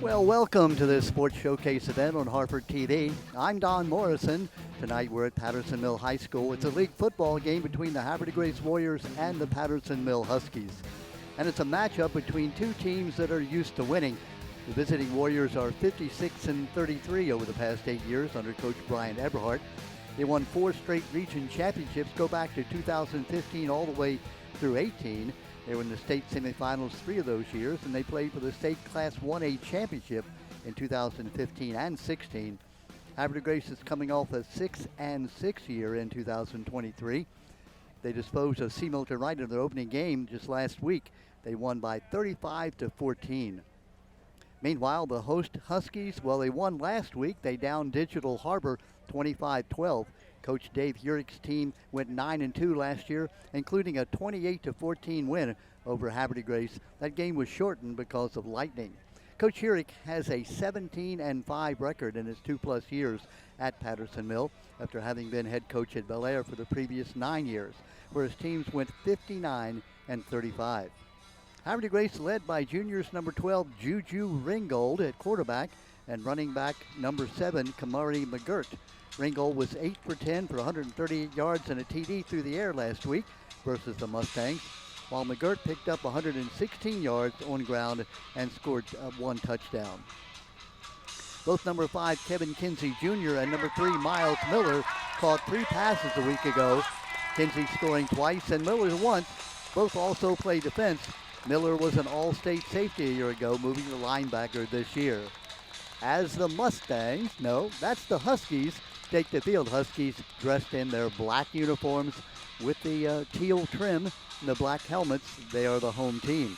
Well, welcome to this Sports Showcase event on Harvard TV. I'm Don Morrison. Tonight we're at Patterson Mill High School. It's a league football game between the Havre Grace Warriors and the Patterson Mill Huskies. And it's a matchup between two teams that are used to winning. The visiting Warriors are 56-33 over the past 8 years under Coach Brian Eberhardt. They won 4 straight region championships, go back to 2015 all the way through 18. They were in the state semifinals 3 of those years, and they played for the state Class 1A championship in 2015 and 16. Havre Grace is coming off a 6-6 year in 2023. They disposed of C. Milton Wright in their opening game just last week. They won by 35-14. Meanwhile, the host Huskies, well, they won last week. They downed Digital Harbor 25-12. Coach Dave Urick's team went 9-2 last year, including a 28-14 win over Havre Grace. That game was shortened because of lightning. Coach Urick has a 17-5 record in his 2+ years at Patterson Mill after having been head coach at Bel Air for the previous 9 years, where his teams went 59-35. Havre Grace led by juniors number 12 Juju Ringgold at quarterback and running back number 7 Kamari McGirt. Ringgold was 8 for 10 for 138 yards and a TD through the air last week versus the Mustangs, while McGirt picked up 116 yards on ground and scored 1 touchdown. Both number 5 Kevin Kinsey Jr. and number 3 Miles Miller caught 3 passes a week ago. Kinsey scoring twice and Miller once. Both also play defense. Miller was an all-state safety a year ago, moving to linebacker this year. As the Mustangs, no, that's the Huskies, take the field. Huskies dressed in their black uniforms with the teal trim and the black helmets. They are the home team.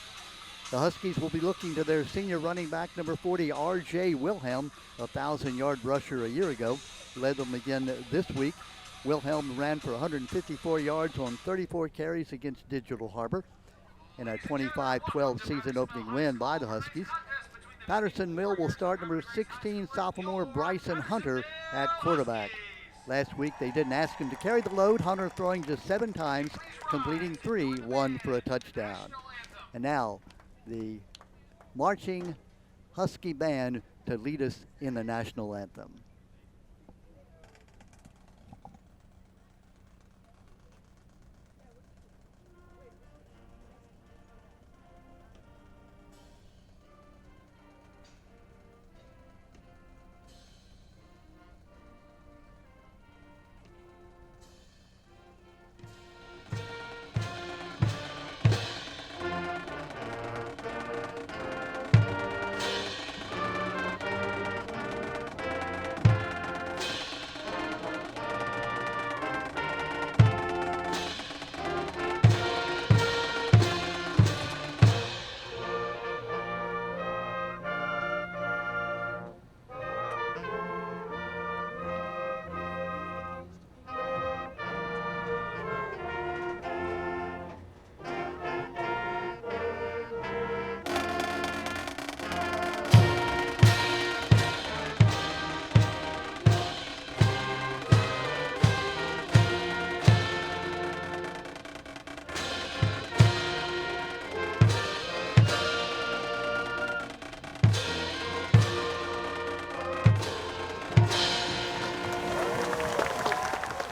The Huskies will be looking to their senior running back, number 40, R.J. Wilhelm, a 1,000-yard rusher a year ago. Led them again this week. Wilhelm ran for 154 yards on 34 carries against Digital Harbor in a 25-12 season opening win by the Huskies. Patterson Mill will start number 16 sophomore Bryson Hunter at quarterback. Last week they didn't ask him to carry the load. Hunter throwing just 7 times, completing 3, 1 for a touchdown. And now the marching Husky band to lead us in the national anthem.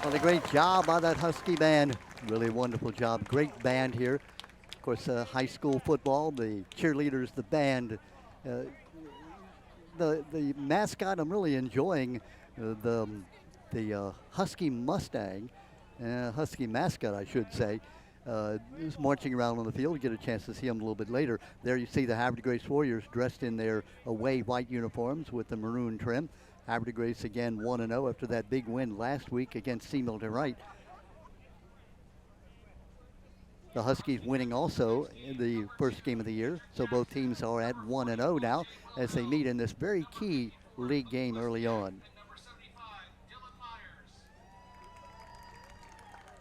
Well, a great job by that Husky band. Really wonderful job. Great band here. Of course, high school football, the cheerleaders, the band, the mascot. I'm really enjoying the Husky Mustang, Husky mascot, I should say. Is marching around on the field. You get a chance to see him a little bit later. There you see the Havre Grace Warriors dressed in their away white uniforms with the maroon trim. Havre Grace again 1-0 after that big win last week against C. Milton Wright. The Huskies winning also in the first game of the year, so both teams are at 1-0 now as they meet in this very key league game early on.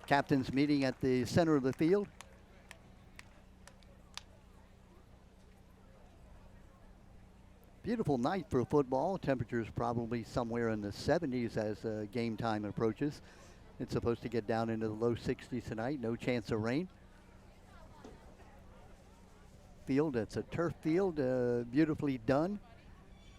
Captains meeting at the center of the field. Beautiful night for football. Temperatures probably somewhere in the 70s as game time approaches. It's supposed to get down into the low 60s tonight. No chance of rain. Field, it's a turf field, beautifully done.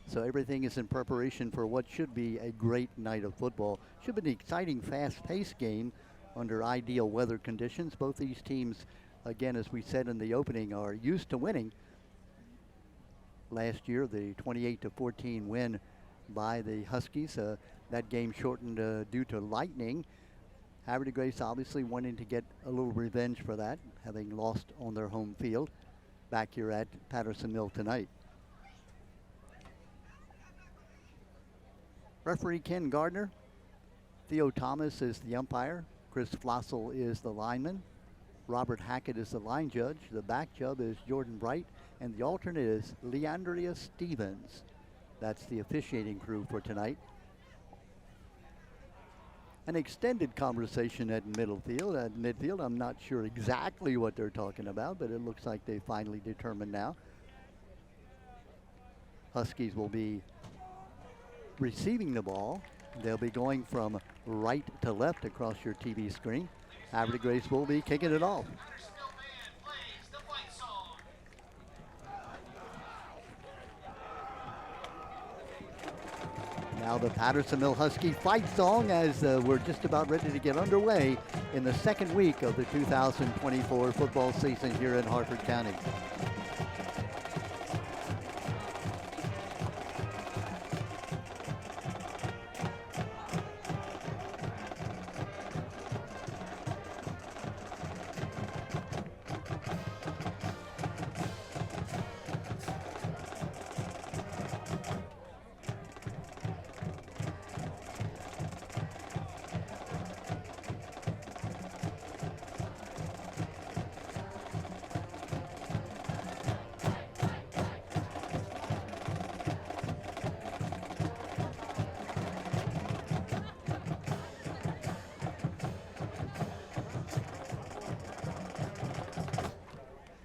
So everything is in preparation for what should be a great night of football. Should be an exciting, fast-paced game under ideal weather conditions. Both these teams, again, as we said in the opening, are used to winning. Last year, the 28-14 win by the Huskies. That game shortened due to lightning. Havre de Grace obviously wanting to get a little revenge for that, having lost on their home field back here at Patterson Mill tonight. Referee Ken Gardner. Theo Thomas is the umpire. Chris Flossel is the lineman. Robert Hackett is the line judge. The back judge is Jordan Bright. And the alternate is Leandria Stevens. That's the officiating crew for tonight. An extended conversation at midfield. At midfield, I'm not sure exactly what they're talking about, but it looks like they finally determined now. Huskies will be receiving the ball. They'll be going from right to left across your TV screen. Havre de Grace will be kicking it off. Now the Patterson Mill Husky fight song as we're just about ready to get underway in the second week of the 2024 football season here in Harford County.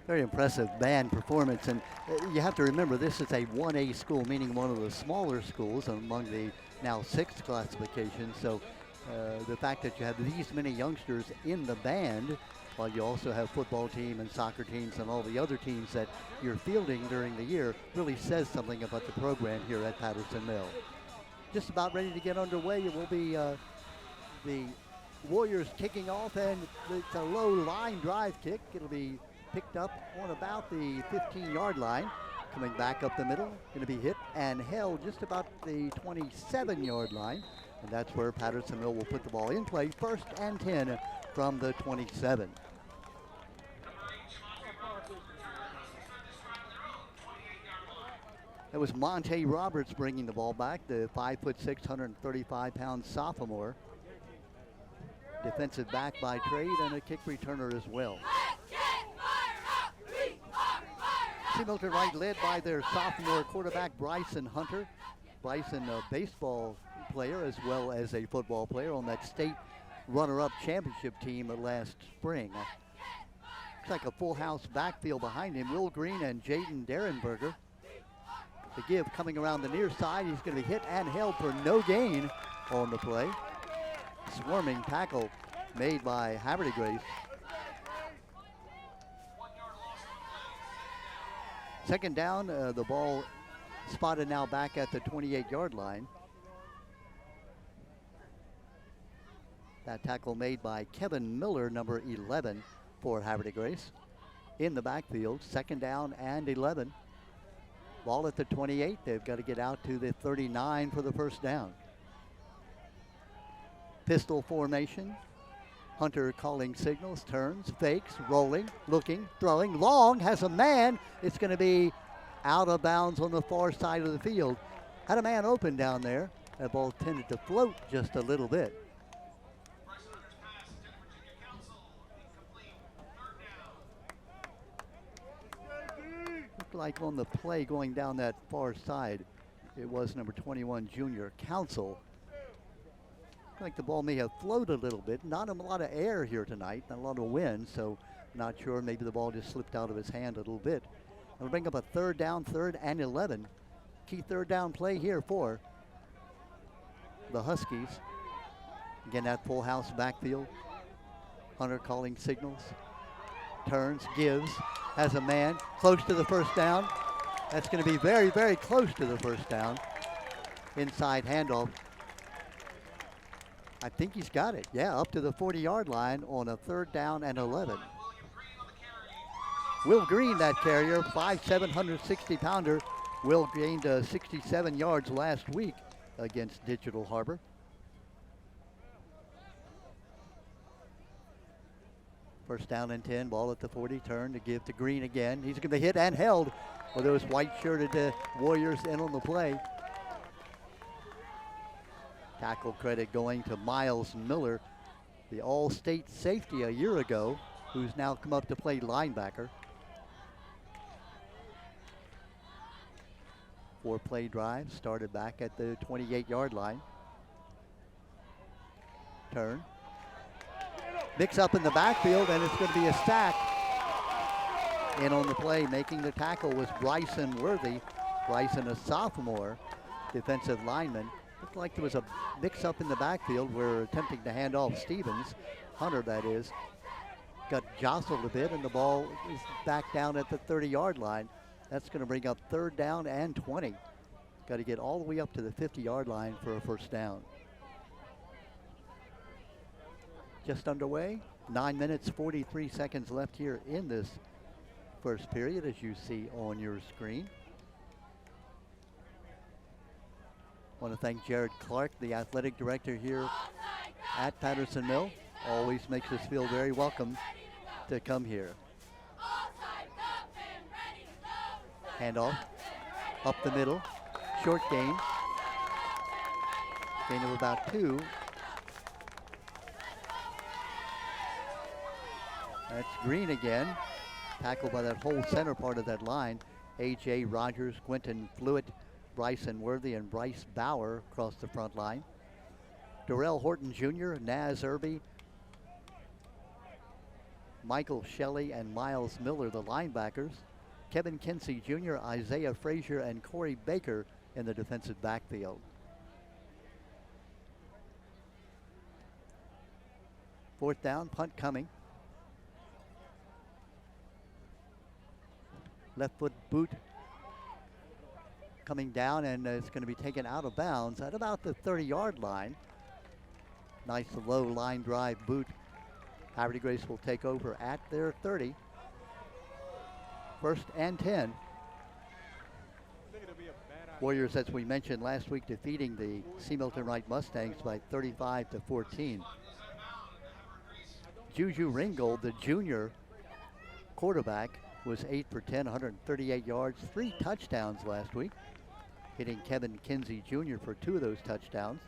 Very impressive band performance, and you have to remember this is a 1A school, meaning one of the smaller schools among the now 6 classifications. So the fact that you have these many youngsters in the band, while you also have football team and soccer teams and all the other teams that you're fielding during the year, really says something about the program here at Patterson Mill. Just about ready to get underway. It will be the Warriors kicking off, and it's a low line drive kick. It'll be picked up on about the 15-yard line. Coming back up the middle, going to be hit and held just about the 27-yard line. And that's where Patterson Mill will put the ball in play. 1st and 10 from the 27. That was Monte Roberts bringing the ball back, the 5'6", 135-pound sophomore. Defensive back by trade and a kick returner as well. Milton Wright led by their sophomore quarterback Bryson Hunter. Bryson, a baseball player as well as a football player on that state runner-up championship team last spring. Looks like a full house backfield behind him. Will Green and Jaden Derenberger. The give coming around the near side. He's going to be hit and held for no gain on the play. Swarming tackle made by Havre de Grace. Second down, the ball spotted now back at the 28-yard line. That tackle made by Kevin Miller, number 11 for Havre de Grace. In the backfield, 2nd down and 11. Ball at the 28. They've got to get out to the 39 for the 1st down. Pistol formation. Hunter calling signals, turns, fakes, rolling, looking, throwing, long, has a man. It's going to be out of bounds on the far side of the field. Had a man open down there. That ball tended to float just a little bit. Looked like on the play going down that far side, it was number 21, Junior Council. Like the ball may have floated a little bit. Not a lot of air here tonight, not a lot of wind, so not sure. Maybe the ball just slipped out of his hand a little bit. We'll bring up a 3rd down, 3rd and 11. Key 3rd down play here for the Huskies. Again, that full house backfield. Hunter calling signals. Turns, gives, has a man close to the 1st down. That's going to be very, very close to the first down. Inside handoff. I think he's got it. Yeah, up to the 40-yard line on a 3rd down and 11. Will Green, that carrier, 5'7", 160-pounder. Will gained 67 yards last week against Digital Harbor. First down and 10, ball at the 40, turn to give to Green again. He's going to be hit and held with those white-shirted Warriors in on the play. Tackle credit going to Miles Miller, the All-State safety a year ago, who's now come up to play linebacker. 4-play drive started back at the 28-yard line. Turn. Mix up in the backfield, and it's going to be a sack. In on the play, making the tackle was Bryson Worthy. Bryson, a sophomore defensive lineman. Looked like there was a mix-up in the backfield. We're attempting to hand off Stevens, Hunter that is. Got jostled a bit, and the ball is back down at the 30-yard line. That's going to bring up 3rd down and 20. Got to get all the way up to the 50-yard line for a first down. Just underway. 9 minutes, 43 seconds left here in this first period, as you see on your screen. I want to thank Jared Clark, the athletic director here at Patterson Mill. Always makes us feel very welcome to come here. Handoff up the middle, short gain. Gain of about 2. That's Green again. Tackled by that whole center part of that line. A.J. Rogers, Quentin Flewitt, Bryson Worthy, and Bryce Bauer across the front line. Darrell Horton Jr., Naz Irby, Michael Shelley, and Miles Miller, the linebackers. Kevin Kinsey Jr., Isaiah Frazier, and Corey Baker in the defensive backfield. Fourth down, punt coming. Left foot boot coming down, and it's going to be taken out of bounds at about the 30-yard line. Nice low line drive boot. Havre de Grace will take over at their 30. 1st and 10. Warriors, as we mentioned last week, defeating the C. Milton Wright Mustangs by 35-14. Juju Ringgold, the junior quarterback, was 8 for 10, 138 yards, 3 touchdowns last week, hitting Kevin Kinsey Jr. for 2 of those touchdowns.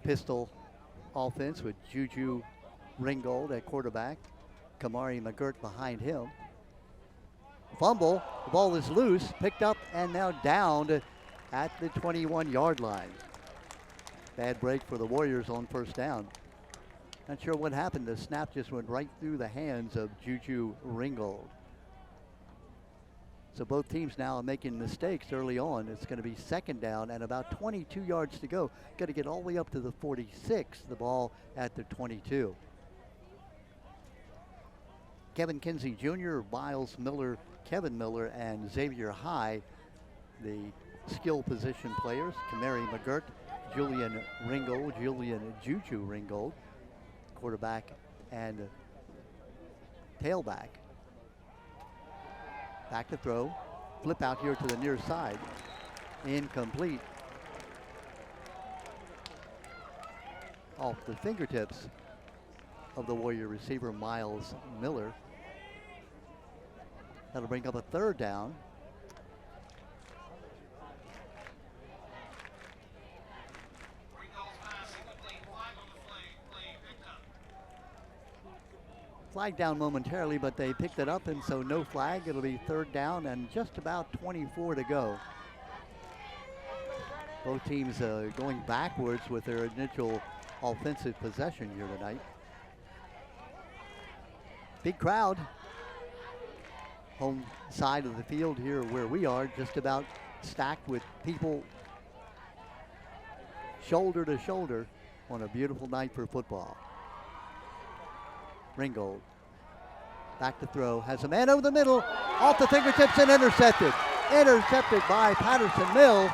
Pistol offense with Juju Ringgold at quarterback, Kamari McGirt behind him. Fumble, the ball is loose, picked up and now downed at the 21-yard line. Bad break for the Warriors on first down. Not sure what happened. The snap just went right through the hands of Juju Ringgold. So both teams now are making mistakes early on. It's going to be 2nd down and about 22 yards to go. Got to get all the way up to the 46, the ball at the 22. Kevin Kinsey Jr., Miles Miller, Kevin Miller, and Xavier High, the skill position players. Kamari McGirt, Julian Ringgold, Juju Ringgold, quarterback and tailback. Back to throw. Flip out here to the near side. Incomplete. Off the fingertips of the Warrior receiver, Miles Miller. That'll bring up a 3rd down. Flag down momentarily, but they picked it up, and so no flag. It'll be 3rd down and just about 24 to go. Both teams going backwards with their initial offensive possession here tonight. Big crowd. Home side of the field here where we are, just about stacked with people shoulder to shoulder on a beautiful night for football. Ringgold Back to throw. Has a man over the middle. Off the fingertips and intercepted. Intercepted by Patterson Mill.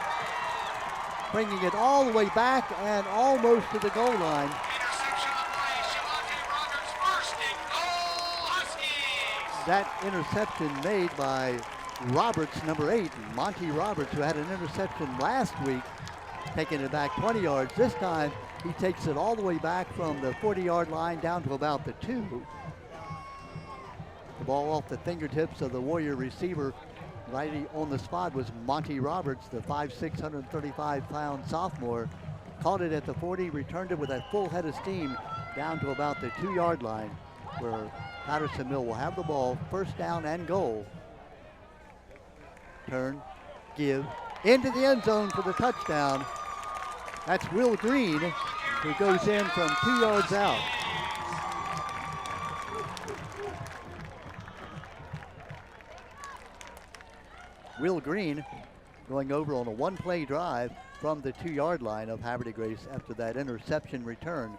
Bringing it all the way back and almost to the goal line. That interception made by Roberts, number 8, Monty Roberts, who had an interception last week, taking it back 20 yards. This time, he takes it all the way back from the 40-yard line down to about the 2. The ball off the fingertips of the Warrior receiver. Right on the spot was Monty Roberts, the 5'6", 135-pound sophomore. Caught it at the 40, returned it with a full head of steam down to about the 2-yard line, where Patterson Mill will have the ball, first down and goal. Turn, give, into the end zone for the touchdown. That's Will Green, who goes in from 2 yards out. Will Green going over on a one-play drive from the 2-yard line of Havre de Grace after that interception return.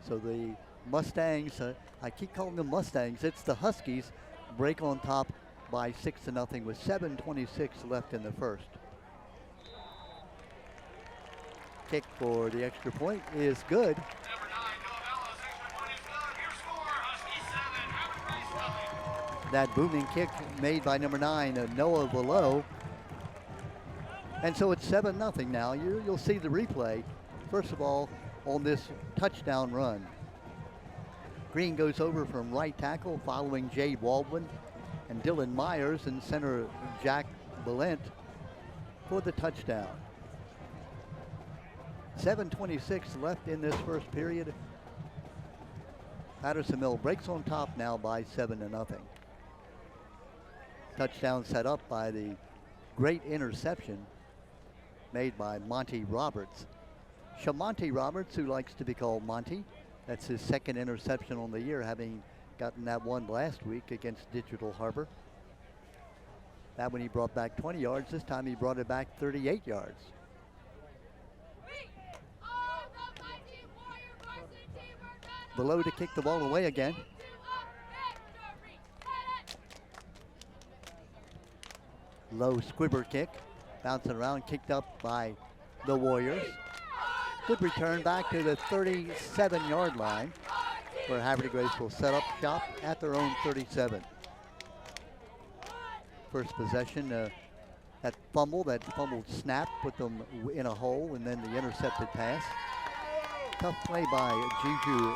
So the Mustangs, I keep calling them Mustangs, it's the Huskies, break on top by 6-0 with 7:26 left in the first. Kick for the extra point is good. That booming kick made by number 9, Noah Below. And so it's 7-0 now. You'll see the replay, first of all, on this touchdown run. Green goes over from right tackle, following Jay Baldwin and Dylan Myers, and center Jack Balint for the touchdown. 7:26 left in this first period. Patterson Mill breaks on top now by 7-0. Touchdown set up by the great interception made by Monty Roberts. Shamonte Roberts, who likes to be called Monty. That's his second interception on the year, having gotten that one last week against Digital Harbor. That one he brought back 20 yards. This time he brought it back 38 yards. Below to kick the ball away again. Low squibber kick, bouncing around, kicked up by the Warriors. Good return back to the 37-yard line, where Havre de Grace will set up shop at their own 37. First possession, that fumbled snap, put them in a hole, and then the intercepted pass. Tough play by Juju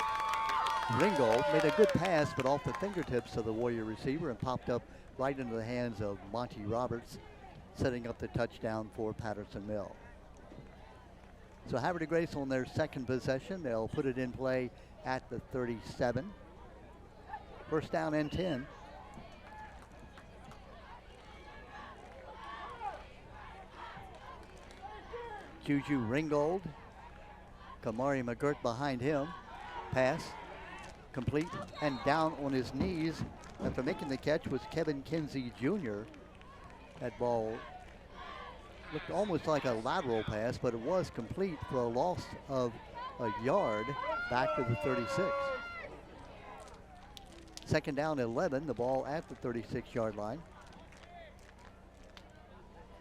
Ringgold. Made a good pass, but off the fingertips of the Warrior receiver and popped up right into the hands of Monty Roberts, setting up the touchdown for Patterson Mill. So Havre de Grace on their second possession. They'll put it in play at the 37. First down and 10. Juju Ringgold. Kamari McGirt behind him. Pass complete and down on his knees after making the catch was Kevin Kinsey Jr. That ball looked almost like a lateral pass, but it was complete for a loss of a yard back to the 36. Second down 11, the ball at the 36-yard line.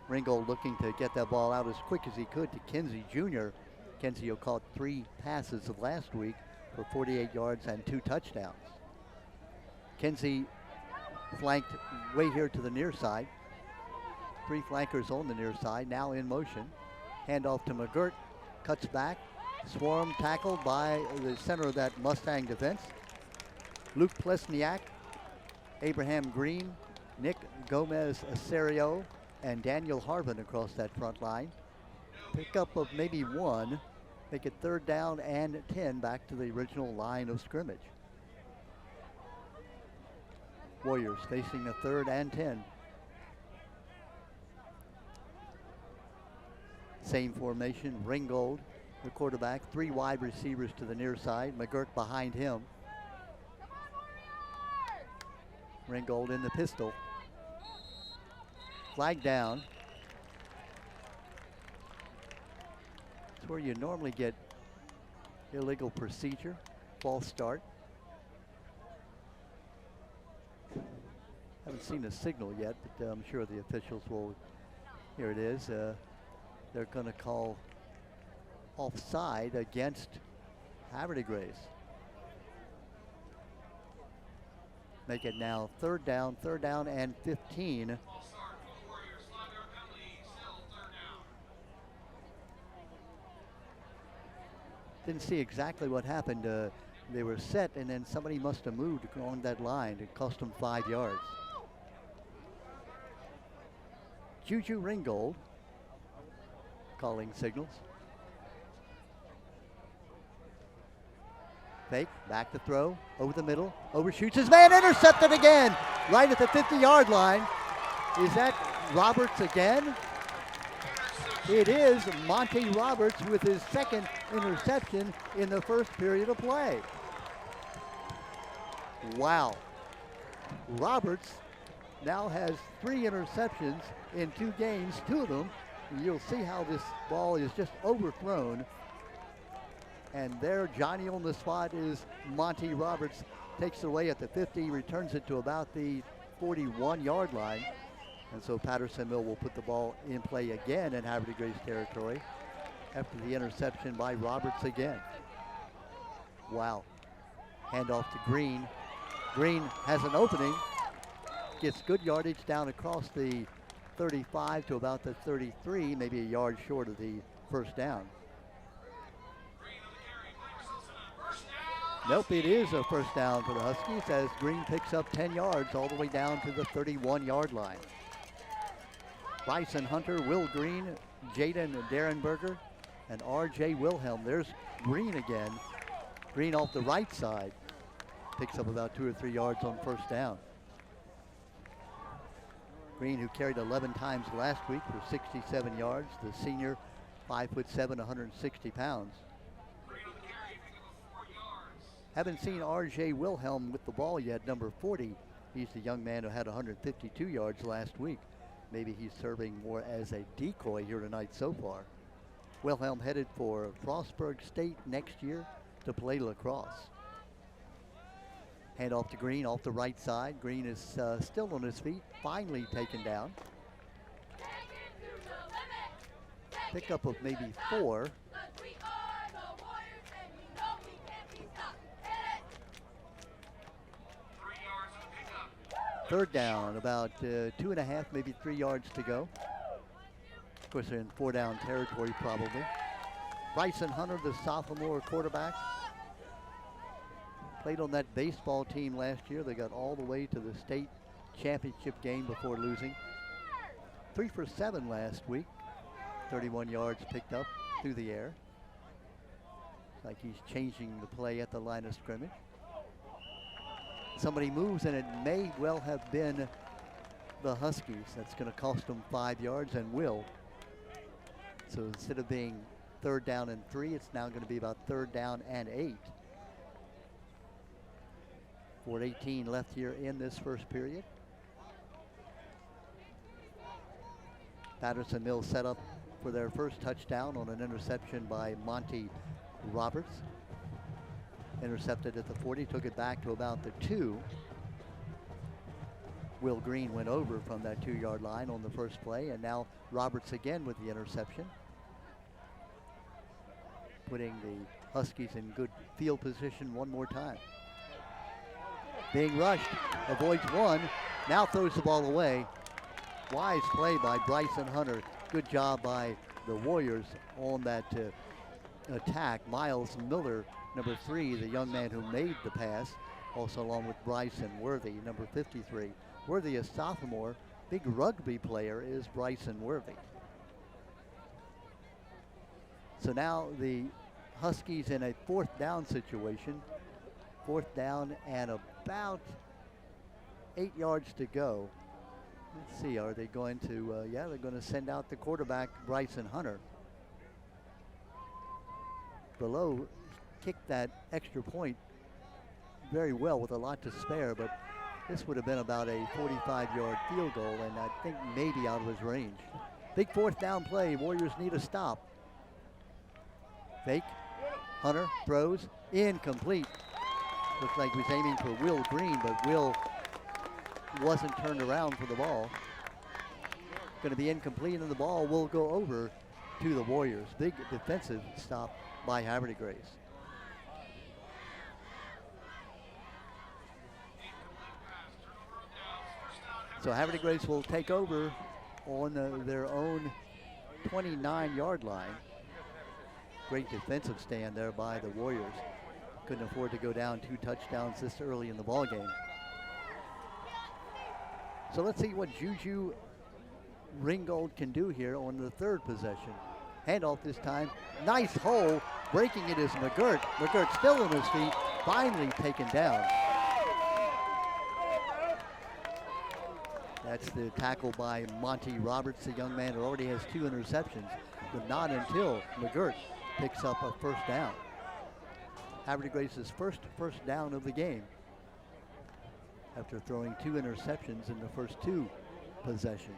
Ringgold looking to get that ball out as quick as he could to Kinsey Jr. Kinsey who caught 3 passes of last week for 48 yards and 2 touchdowns. Kinsey flanked way here to the near side. 3 flankers on the near side, now in motion. Handoff to McGirt, cuts back, swarm tackled by the center of that Mustang defense. Luke Plesniak, Abraham Green, Nick Gomez-Aserio, and Daniel Harvin across that front line. Pickup of maybe 1, make it third down and 10 back to the original line of scrimmage. Warriors facing a third and 10. Same formation, Ringgold, the quarterback, 3 wide receivers to the near side, McGirt behind him. Ringgold in the pistol. Flag down. It's where you normally get illegal procedure, false start. seen a signal yet, but I'm sure the officials will. Here it is. They're going to call offside against Havre Make it now third down and 15. Didn't see exactly what happened. They were set, and then somebody must have moved along that line. It cost them 5 yards. Juju Ringgold calling signals. Fake, back to throw, over the middle, overshoots his man, intercepted again, right at the 50-yard line. Is that Roberts again? It is Monty Roberts with his second interception in the first period of play. Wow. Roberts now has 3 interceptions in 2 games, 2 of them. You'll see how this ball is just overthrown. And there, Johnny on the spot is Monty Roberts. Takes it away at the 50, returns it to about the 41-yard line. And so Patterson Mill will put the ball in play again in Havre de Grace territory after the interception by Roberts again. Wow. Handoff to Green. Green has an opening. Gets good yardage down across the 35 to about the 33, maybe a yard short of the first down. Nope, it is a first down for the Huskies as Green picks up 10 yards all the way down to the 31-yard line. Bryson Hunter, Will Green, Jaden Derenberger, and R.J. Wilhelm. There's Green again. Green off the right side. Picks up about 2 or 3 yards on first down. Green, who carried 11 times last week for 67 yards. The senior, 5'7", 160 pounds. Haven't seen R.J. Wilhelm with the ball yet, number 40. He's the young man who had 152 yards last week. Maybe he's serving more as a decoy here tonight so far. Wilhelm headed for Frostburg State next year to play lacrosse. Hand off to Green off the right side. Green is still on his feet, finally taken down. Pickup of maybe 4. Third down, about 2.5, maybe 3 yards to go. Of course, they're in 4-down territory probably. Bryson Hunter, the sophomore quarterback. Played on that baseball team last year. They got all the way to the state championship game before losing. 3 for 7 last week. 31 yards picked up through the air. It's like he's changing the play at the line of scrimmage. Somebody moves, and it may well have been the Huskies. That's going to cost them 5 yards, and will. So instead of being 3rd down and 3, it's now going to be about 3rd down and 8. 4:18 left here in this first period. Patterson Mill set up for their first touchdown on an interception by Monty Roberts. Intercepted at the 40, took it back to about the 2. Will Green went over from that 2-yard line on the first play, and now Roberts again with the interception. Putting the Huskies in good field position one more time. Being rushed, avoids 1, now throws the ball away. Wise play by Bryson Hunter. Good job by the Warriors on that attack. Miles Miller, number 3, the young man who made the pass, also along with Bryson Worthy, number 53. Worthy, a sophomore, big rugby player is Bryson Worthy. So now the Huskies in a 4th down situation. 4th down and about 8 yards to go. Let's see, are they going to, yeah, they're going to send out the quarterback, Bryson Hunter. Below kicked that extra point very well with a lot to spare, but this would have been about a 45-yard field goal, and I think maybe out of his range. Big 4th down play. Warriors need a stop. Fake. Hunter throws. Incomplete. Looks like he was aiming for Will Green, but Will wasn't turned around for the ball. Going to be incomplete, and the ball will go over to the Warriors. Big defensive stop by Havre de Grace. So Havre de Grace will take over on their own 29-yard line. Great defensive stand there by the Warriors. Couldn't afford to go down 2 touchdowns this early in the ball game. So let's see what Juju Ringgold can do here on the 3rd possession. Handoff this time. Nice hole. Breaking it is McGirt. McGirt still on his feet. Finally taken down. That's the tackle by Monty Roberts, the young man who already has 2 interceptions, but not until McGirt picks up a first down. Havre de Grace's first down of the game after throwing 2 interceptions in the first 2 possessions.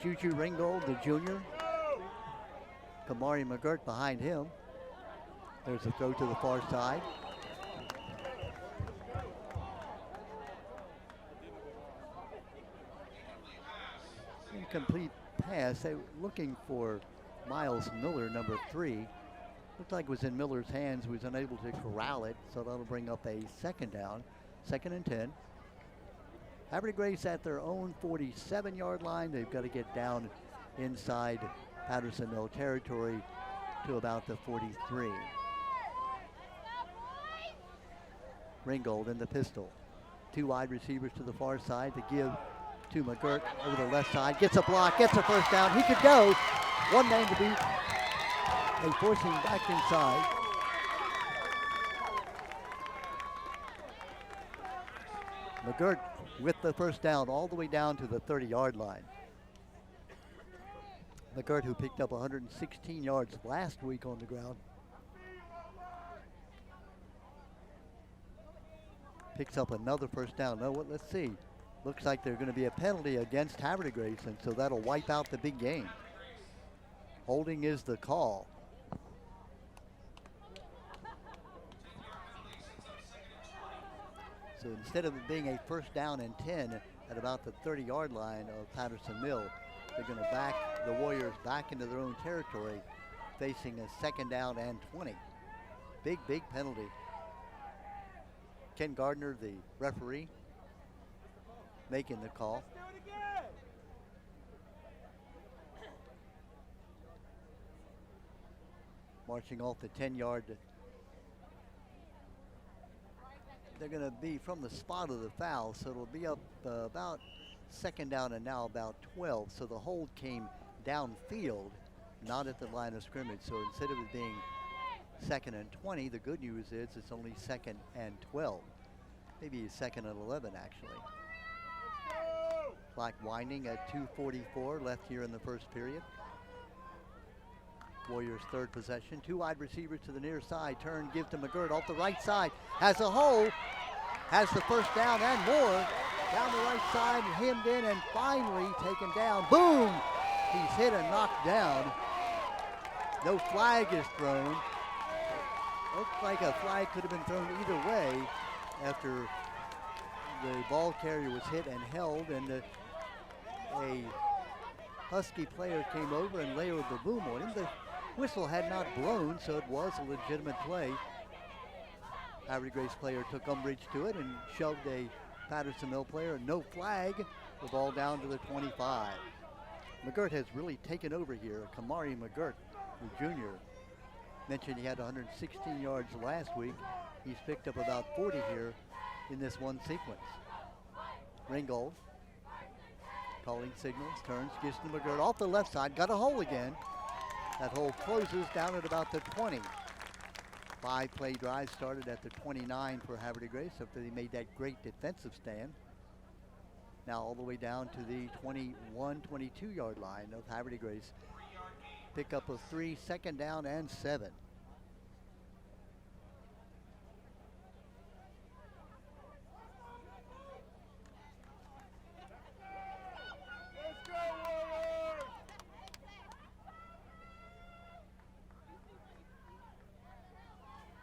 Juju Ringgold, the junior. Kamari McGirt behind him. There's a throw to the far side. Incomplete pass. They were looking for Miles Miller, number 3. Looked like it was in Miller's hands. He was unable to corral it, so that'll bring up a second down. 2nd and 10. Havre de Grace at their own 47-yard line. They've got to get down inside Patterson Mill territory to about the 43. Ringgold in the pistol. 2 wide receivers to the far side to give to McGirt over the left side. Gets a block, gets a first down. He could go. 1 man to beat. They force him back inside. McGirt with the first down all the way down to the 30-yard line. McGirt, who picked up 116 yards last week on the ground, picks up another first down. No, let's see. Looks like there's going to be a penalty against Havre de Grace, and so that'll wipe out the big game. Holding is the call. So instead of it being a first down and 10 at about the 30-yard line of Patterson Mill, they're going to back the Warriors back into their own territory, facing a 2nd down and 20. Big penalty. Ken Gardner, the referee, making the call. Marching off the 10-yard. They're going to be from the spot of the foul, so it'll be up about 2nd down and now about 12. So the hold came downfield, not at the line of scrimmage. So instead of it being 2nd and 20, the good news is it's only 2nd and 12. Maybe 2nd and 11, actually. Clock winding at 2:44 left here in the first period. Warriors' 3rd possession. 2 wide receivers to the near side. Turn, give to McGirt off the right side. Has a hole. Has the first down and more. Down the right side, hemmed in, and finally taken down. Boom! He's hit and knocked down. No flag is thrown. Looks like a flag could have been thrown either way after the ball carrier was hit and held, and a Husky player came over and layered the boom on him. The whistle had not blown, so it was a legitimate play. Havre de Grace player took umbrage to it and shoved a Patterson Mill player. No flag. The ball down to the 25. McGirt has really taken over here. Kamari McGirt, the junior, mentioned he had 116 yards last week. He's picked up about 40 here in this one sequence. Ringgold calling signals, turns, gives to McGirt off the left side, got a hole again. That hole closes down at about the 20. 5-play drive started at the 29 for Havre de Grace after they made that great defensive stand. Now all the way down to the 21, 22-yard line of Havre de Grace. Pick up of 3, 2nd down and 7.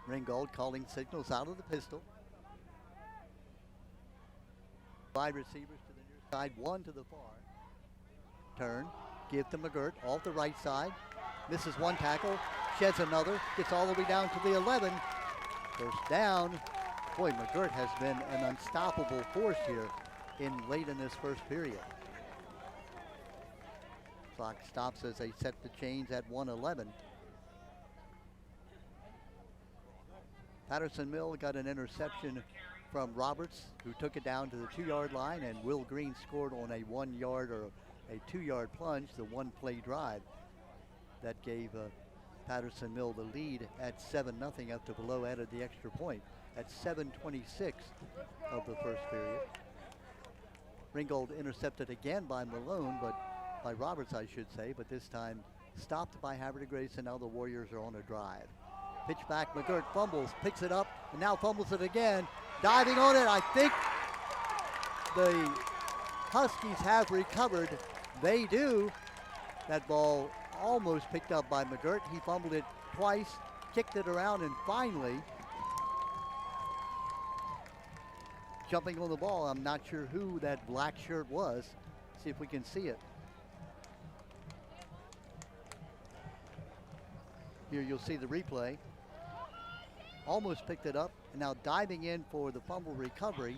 Ringgold calling signals out of the pistol. Wide receivers to the near side, one to the far. Turn, give to McGirt off the right side. Misses one tackle, sheds another, gets all the way down to the 11. First down. Boy, McGirt has been an unstoppable force here late in this first period. Clock stops as they set the chains at 1:11. Patterson Mill got an interception from Roberts, who took it down to the 2-yard line, and Will Green scored on a 1-yard or a 2-yard plunge, the one-play drive that gave Patterson Mill the lead at 7-0 after Below added the extra point at 7:26 of the first period. Ringgold intercepted again by Malone, but by Roberts, I should say, but this time stopped by Havre de Grace, and now the Warriors are on a drive. Pitch back, McGirt fumbles, picks it up, and now fumbles it again. Diving on it, I think the Huskies have recovered. They do. That ball almost picked up by McGirt. He fumbled it twice, kicked it around, and finally, jumping on the ball, I'm not sure who that black shirt was. See if we can see it. Here you'll see the replay. Almost picked it up, and now diving in for the fumble recovery.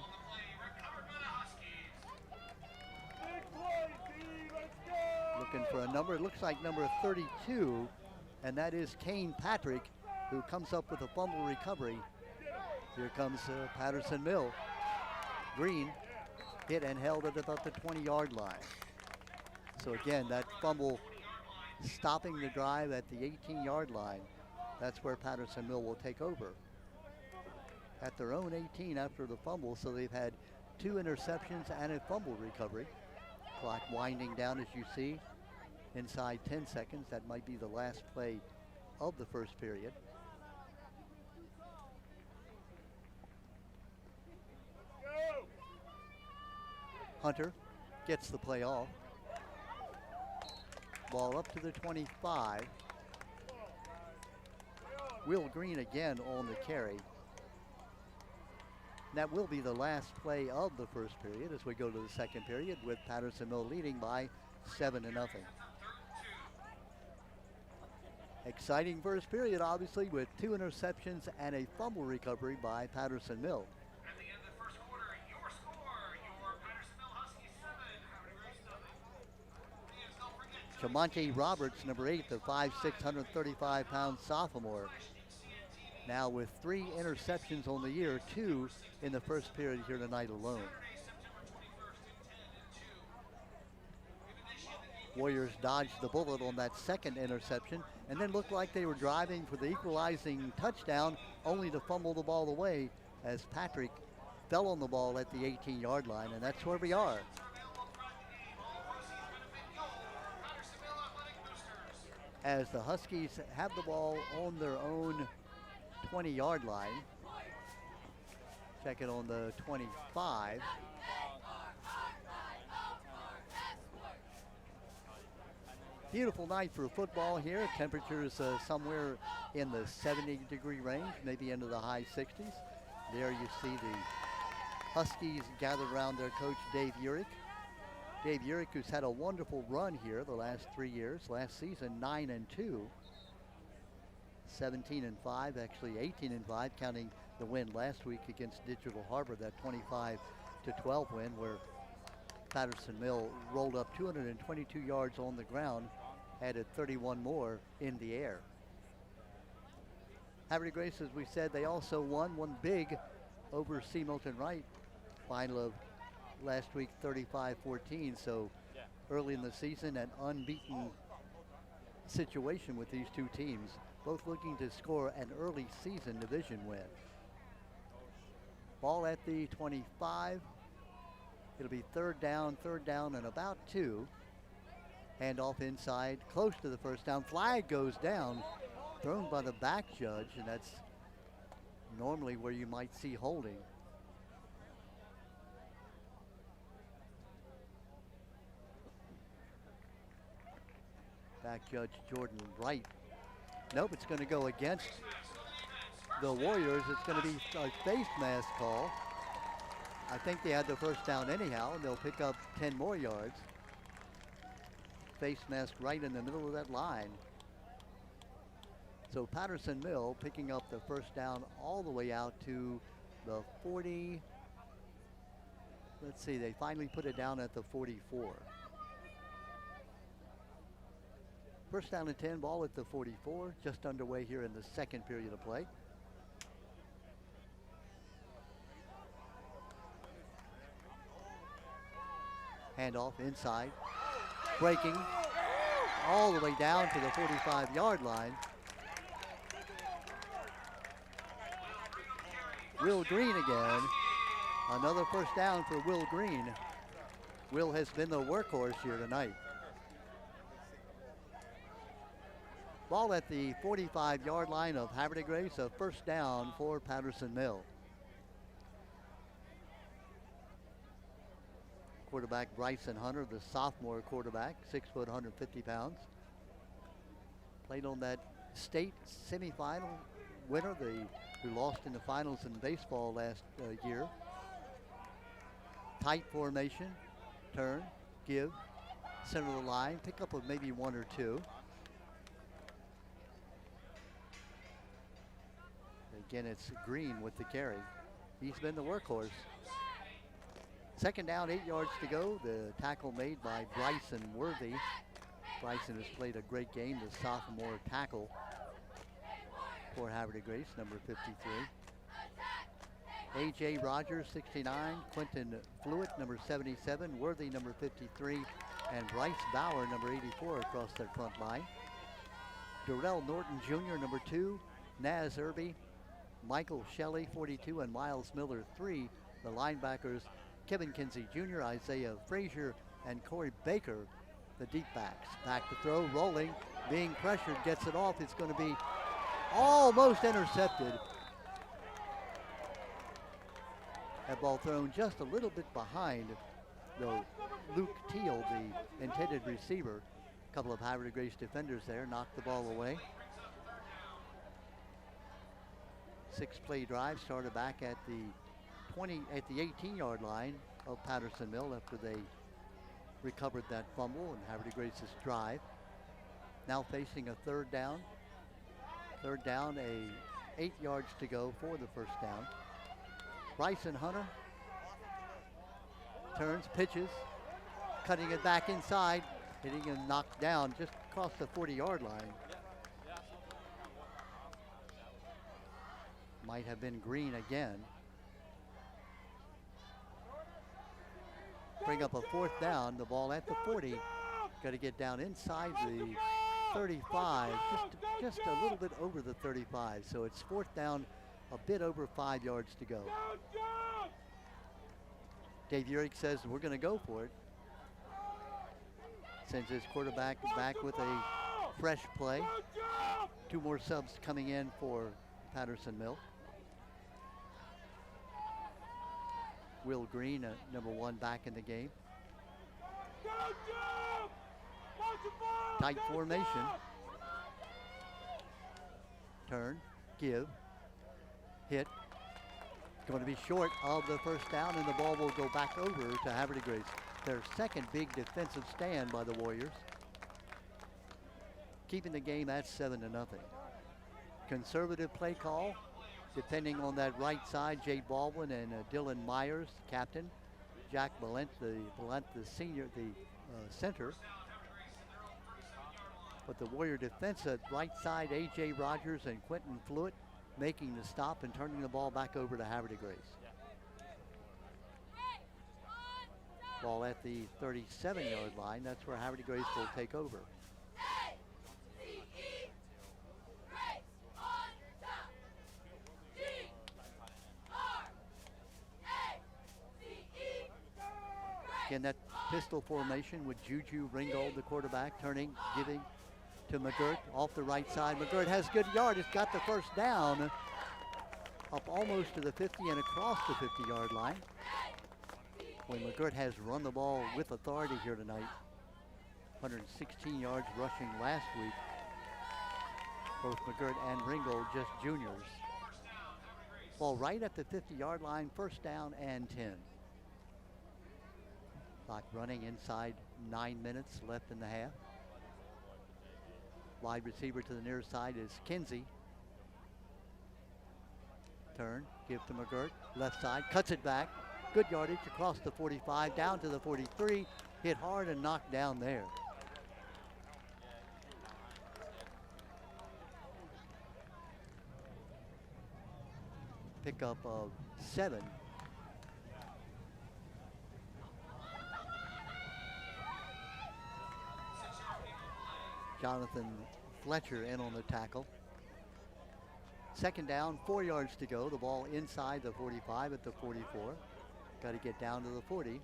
Looking for a number, it looks like number 32, and that is Kane Patrick, who comes up with a fumble recovery. Here comes Patterson Mill. Green hit and held it about the 20-yard line. So again, that fumble stopping the drive at the 18-yard line. That's where Patterson Mill will take over at their own 18 after the fumble. So they've had 2 interceptions and a fumble recovery. Clock winding down, as you see, inside 10 seconds. That might be the last play of the first period. Hunter gets the play off. Ball up to the 25. Will Green again on the carry. That will be the last play of the first period as we go to the second period, with Patterson Mill leading by 7-0. Exciting first period, obviously, with 2 interceptions and a fumble recovery by Patterson Mill. At the end of the first quarter, your score, your Patterson Mill Huskies 7, Havre de Grace 0. Chamonte Roberts, number 8, the 5'6", 135-pound sophomore. Now with 3 interceptions on the year, 2 in the first period here tonight alone. Warriors dodged the bullet on that second interception and then looked like they were driving for the equalizing touchdown, only to fumble the ball away as Patrick fell on the ball at the 18-yard line, and that's where we are. As the Huskies have the ball on their own 20-yard line. Check it on the 25. Beautiful night for football here. Temperatures somewhere in the 70-degree range, maybe into the high 60s. There you see the Huskies gathered around their coach, Dave Urich. Dave Urich, who's had a wonderful run here the last 3 years. Last season, 9-2. 17-5, actually 18-5, counting the win last week against Digital Harbor, that 25-12 win where Patterson Mill rolled up 222 yards on the ground, added 31 more in the air. Havre de Grace, as we said, they also won big over C. Milton Wright. Final of last week, 35-14. So early in the season, an unbeaten situation with these two teams, both looking to score an early season division win. Ball at the 25. It'll be third down and about 2. Hand off inside, close to the first down. Flag goes down, thrown by the back judge, and that's normally where you might see holding. Back judge Jordan Wright. Nope, it's going to go against the Warriors. It's going to be a face mask call. I think they had the first down anyhow, and they'll pick up 10 more yards. Face mask right in the middle of that line. So Patterson Mill picking up the first down all the way out to the 40. Let's see, they finally put it down at the 44. First down and 10, ball at the 44, just underway here in the second period of play. Handoff inside, breaking all the way down to the 45-yard line. Will Green again. Another first down for Will Green. Will has been the workhorse here tonight. Ball at the 45-yard line of Havre de Grace, a first down for Patterson Mill. Quarterback Bryson Hunter, the sophomore quarterback, 6 foot, 150 pounds. Played on that state semifinal winner, who lost in the finals in baseball last year. Tight formation, turn, give, center of the line, pick up of maybe one or two. Again, it's Green with the carry. He's been the workhorse. Second down, 8 yards to go. The tackle made by Bryson Worthy. Bryson has played a great game, the sophomore tackle for Havre de Grace, number 53. A.J. Rogers, 69. Quentin Flewitt, number 77. Worthy, number 53. And Bryce Bauer, number 84, across that front line. Darrell Norton Jr., number 2. Naz Irby, Michael Shelley, 42, and Miles Miller, 3. The linebackers, Kevin Kinsey Jr., Isaiah Frazier, and Corey Baker, the deep backs. Back to throw, rolling, being pressured, gets it off. It's going to be almost intercepted. That ball thrown just a little bit behind Luke Teal, the intended receiver. A couple of Havre de Grace defenders there knocked the ball away. 6-play drive started back at the 18-yard line of Patterson Mill after they recovered that fumble and Havre de Grace's drive. Now facing a third down. Third down, 8 yards to go for the first down. Bryson Hunter turns, pitches, cutting it back inside, hitting and knocked down just across the 40-yard line. Might have been Green again. Bring up a fourth down, the ball at the 40. Got to get down inside the 35, just a little bit over the 35. So it's fourth down, a bit over 5 yards to go. Dave Urich says we're going to go for it. Sends his quarterback back with a fresh play. 2 more subs coming in for Patterson Mill. Will Green, number 1, back in the game. Tight formation. Turn, give, hit. Going to be short of the first down, and the ball will go back over to Havre de Grace. Their second big defensive stand by the Warriors. Keeping the game at 7-0. Conservative play call. Depending on that right side, Jay Baldwin and Dylan Myers, captain. Jack Balent, the senior, the center. But the Warrior defense at right side, A.J. Rogers and Quentin Flewitt making the stop and turning the ball back over to Havre de Grace. Ball at the 37-yard line. That's where Havre de Grace will take over. Again, that pistol formation with Juju Ringgold, the quarterback, turning, giving to McGirt off the right side. McGirt has good yard. It's got the first down up almost to the 50 and across the 50-yard line. When McGirt has run the ball with authority here tonight. 116 yards rushing last week. Both McGirt and Ringgold just juniors. Ball right at the 50-yard line, first down and 10. Clock running inside 9 minutes left in the half. Wide receiver to the near side is Kinsey. Turn, give to McGirt, left side, cuts it back. Good yardage across the 45, down to the 43. Hit hard and knocked down there. Pickup of 7. Jonathan Fletcher in on the tackle. Second down, 4 yards to go. The ball inside the 45 at the 44. Got to get down to the 40.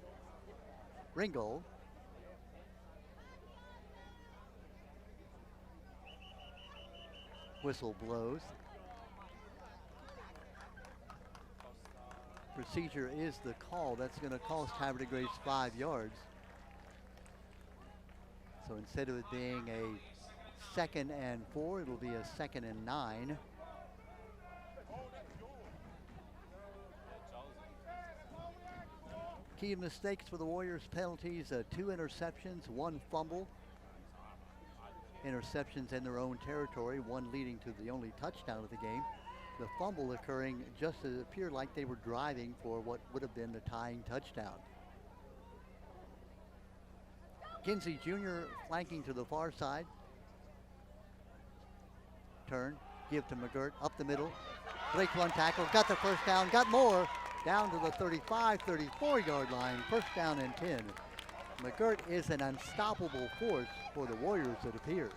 Ringgold. Whistle blows. Procedure is the call. That's going to cost Havre de Grace 5 yards. So instead of it being a 2nd and 4, it'll be a 2nd and 9. Key mistakes for the Warriors, penalties, 2 interceptions, 1 fumble. Interceptions in their own territory, 1 leading to the only touchdown of the game. The fumble occurring just as it appeared like they were driving for what would have been the tying touchdown. Kinsey Jr. flanking to the far side. Turn, give to McGirt, up the middle. Breaks 1 tackle, got the first down, got more. Down to the 35, 34-yard line, first down and 10. McGirt is an unstoppable force for the Warriors, it appears.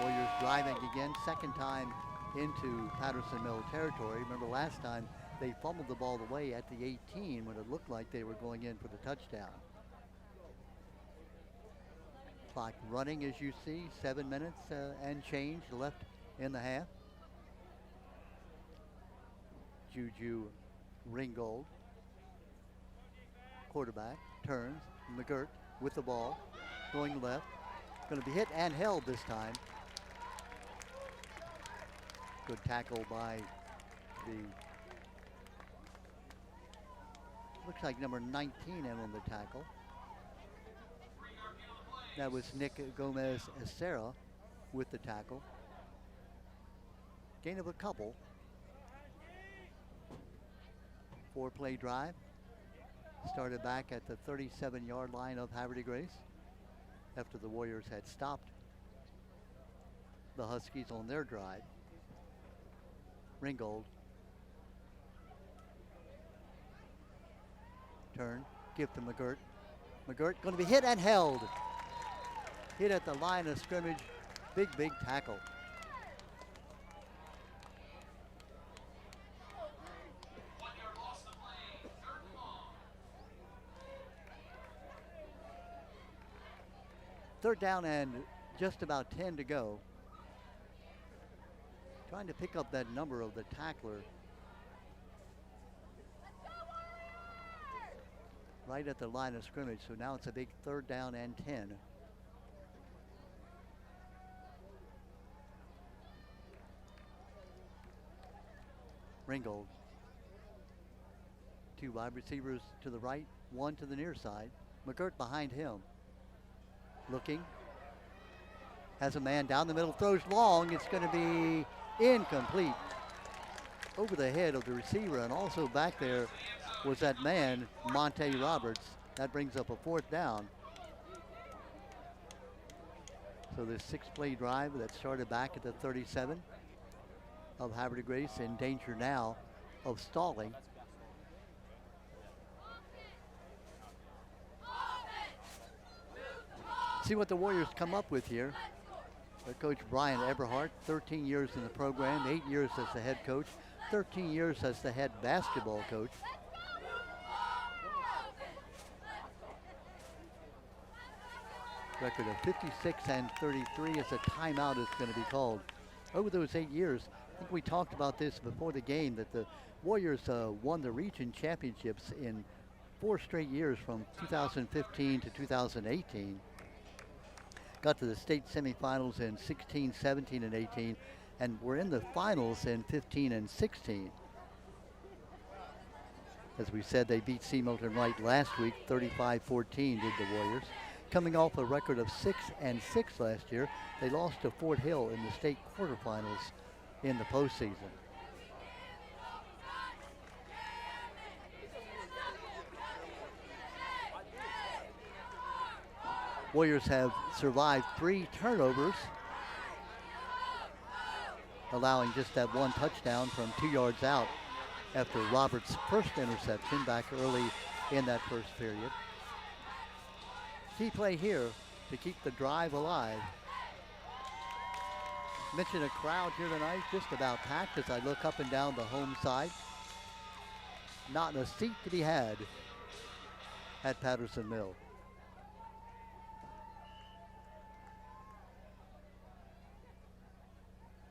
Warriors driving again, second time into Patterson Mill territory. Remember last time they fumbled the ball away at the 18 when it looked like they were going in for the touchdown. Clock running as you see, 7 minutes and change left in the half. Juju Ringgold, quarterback, turns, McGirt with the ball, going left. Going to be hit and held this time. Good tackle by the, looks like number 19 in on the tackle. That was Nick Gomez-Acera with the tackle. Gain of a couple. 4-play drive. Started back at the 37-yard line of Havre de Grace after the Warriors had stopped the Huskies on their drive. Ringgold. Turn, give to McGirt. McGirt going to be hit and held. Hit at the line of scrimmage. Big tackle. Third down and just about 10 to go. Trying to pick up that number of the tackler. Right at the line of scrimmage, so now it's a big third down and 10. Ringgold. 2 wide receivers to the right, 1 to the near side. McGirt behind him. Looking. Has a man down the middle, throws long. It's going to be incomplete. Over the head of the receiver, and also back there was that man, Monte Roberts. That brings up a 4th down. So this 6-play drive that started back at the 37 of Havre de Grace in danger now of stalling. See what the Warriors come up with here. Their coach Brian Eberhardt, 13 years in the program, 8 years as the head coach, 13 years as the head basketball coach. Record of 56 and 33 as a timeout is going to be called. Over those 8 years, I think we talked about this before the game, that the Warriors won the region championships in 4 straight years from 2015 to 2018. Got to the state semifinals in 16, 17, and 18, and were in the finals in 15 and 16. As we said, they beat C. Milton Wright last week, 35-14 did the Warriors. Coming off a record of 6 and 6 last year, they lost to Fort Hill in the state quarterfinals in the postseason. Warriors have survived 3 turnovers, allowing just that one touchdown from 2 yards out after Roberts' first interception back early in that first period. Key play here to keep the drive alive. Mentioned a crowd here tonight, just about packed as I look up and down the home side. Not a seat to be had at Patterson Mill.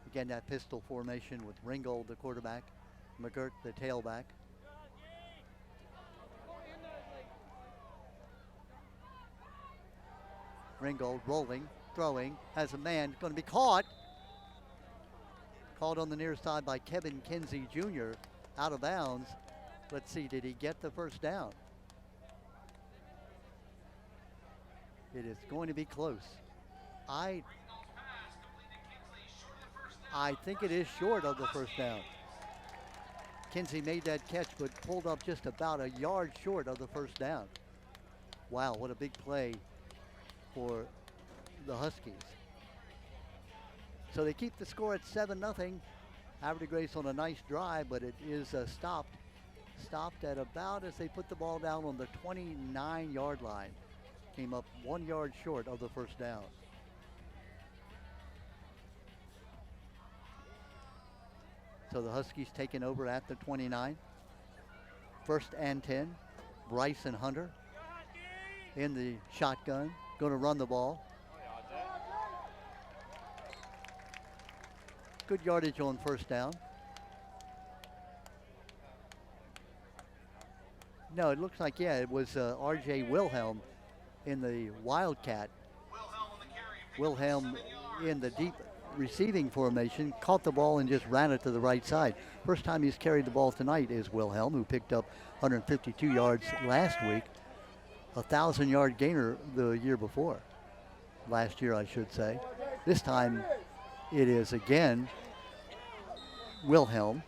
Again, that pistol formation with Ringgold, the quarterback, McGirt, the tailback. Ringgold rolling, throwing, has a man going to be caught. Called on the near side by Kevin Kinsey Jr. out of bounds. Let's see, did he get the first down? It is going to be close. I think it is short of the first down. Kinsey made that catch, but pulled up just about a yard short of the first down. Wow, what a big play for the Huskies. So they keep the score at 7-0. Havre de Grace on a nice drive, but it is stopped at about as they put the ball down on the 29-yard line. Came up 1 yard short of the first down. So the Huskies taking over at the 29. 1st and 10. Bryson Hunter in the shotgun, going to run the ball. Good yardage on first down. No, it looks like, yeah, it was R.J. Wilhelm in the Wildcat. Wilhelm in the deep receiving formation, caught the ball and just ran it to the right side. First time he's carried the ball tonight is Wilhelm, who picked up 152 yards last week. 1,000-yard gainer the year before. Last year, I should say. This time it is again Wilhelm,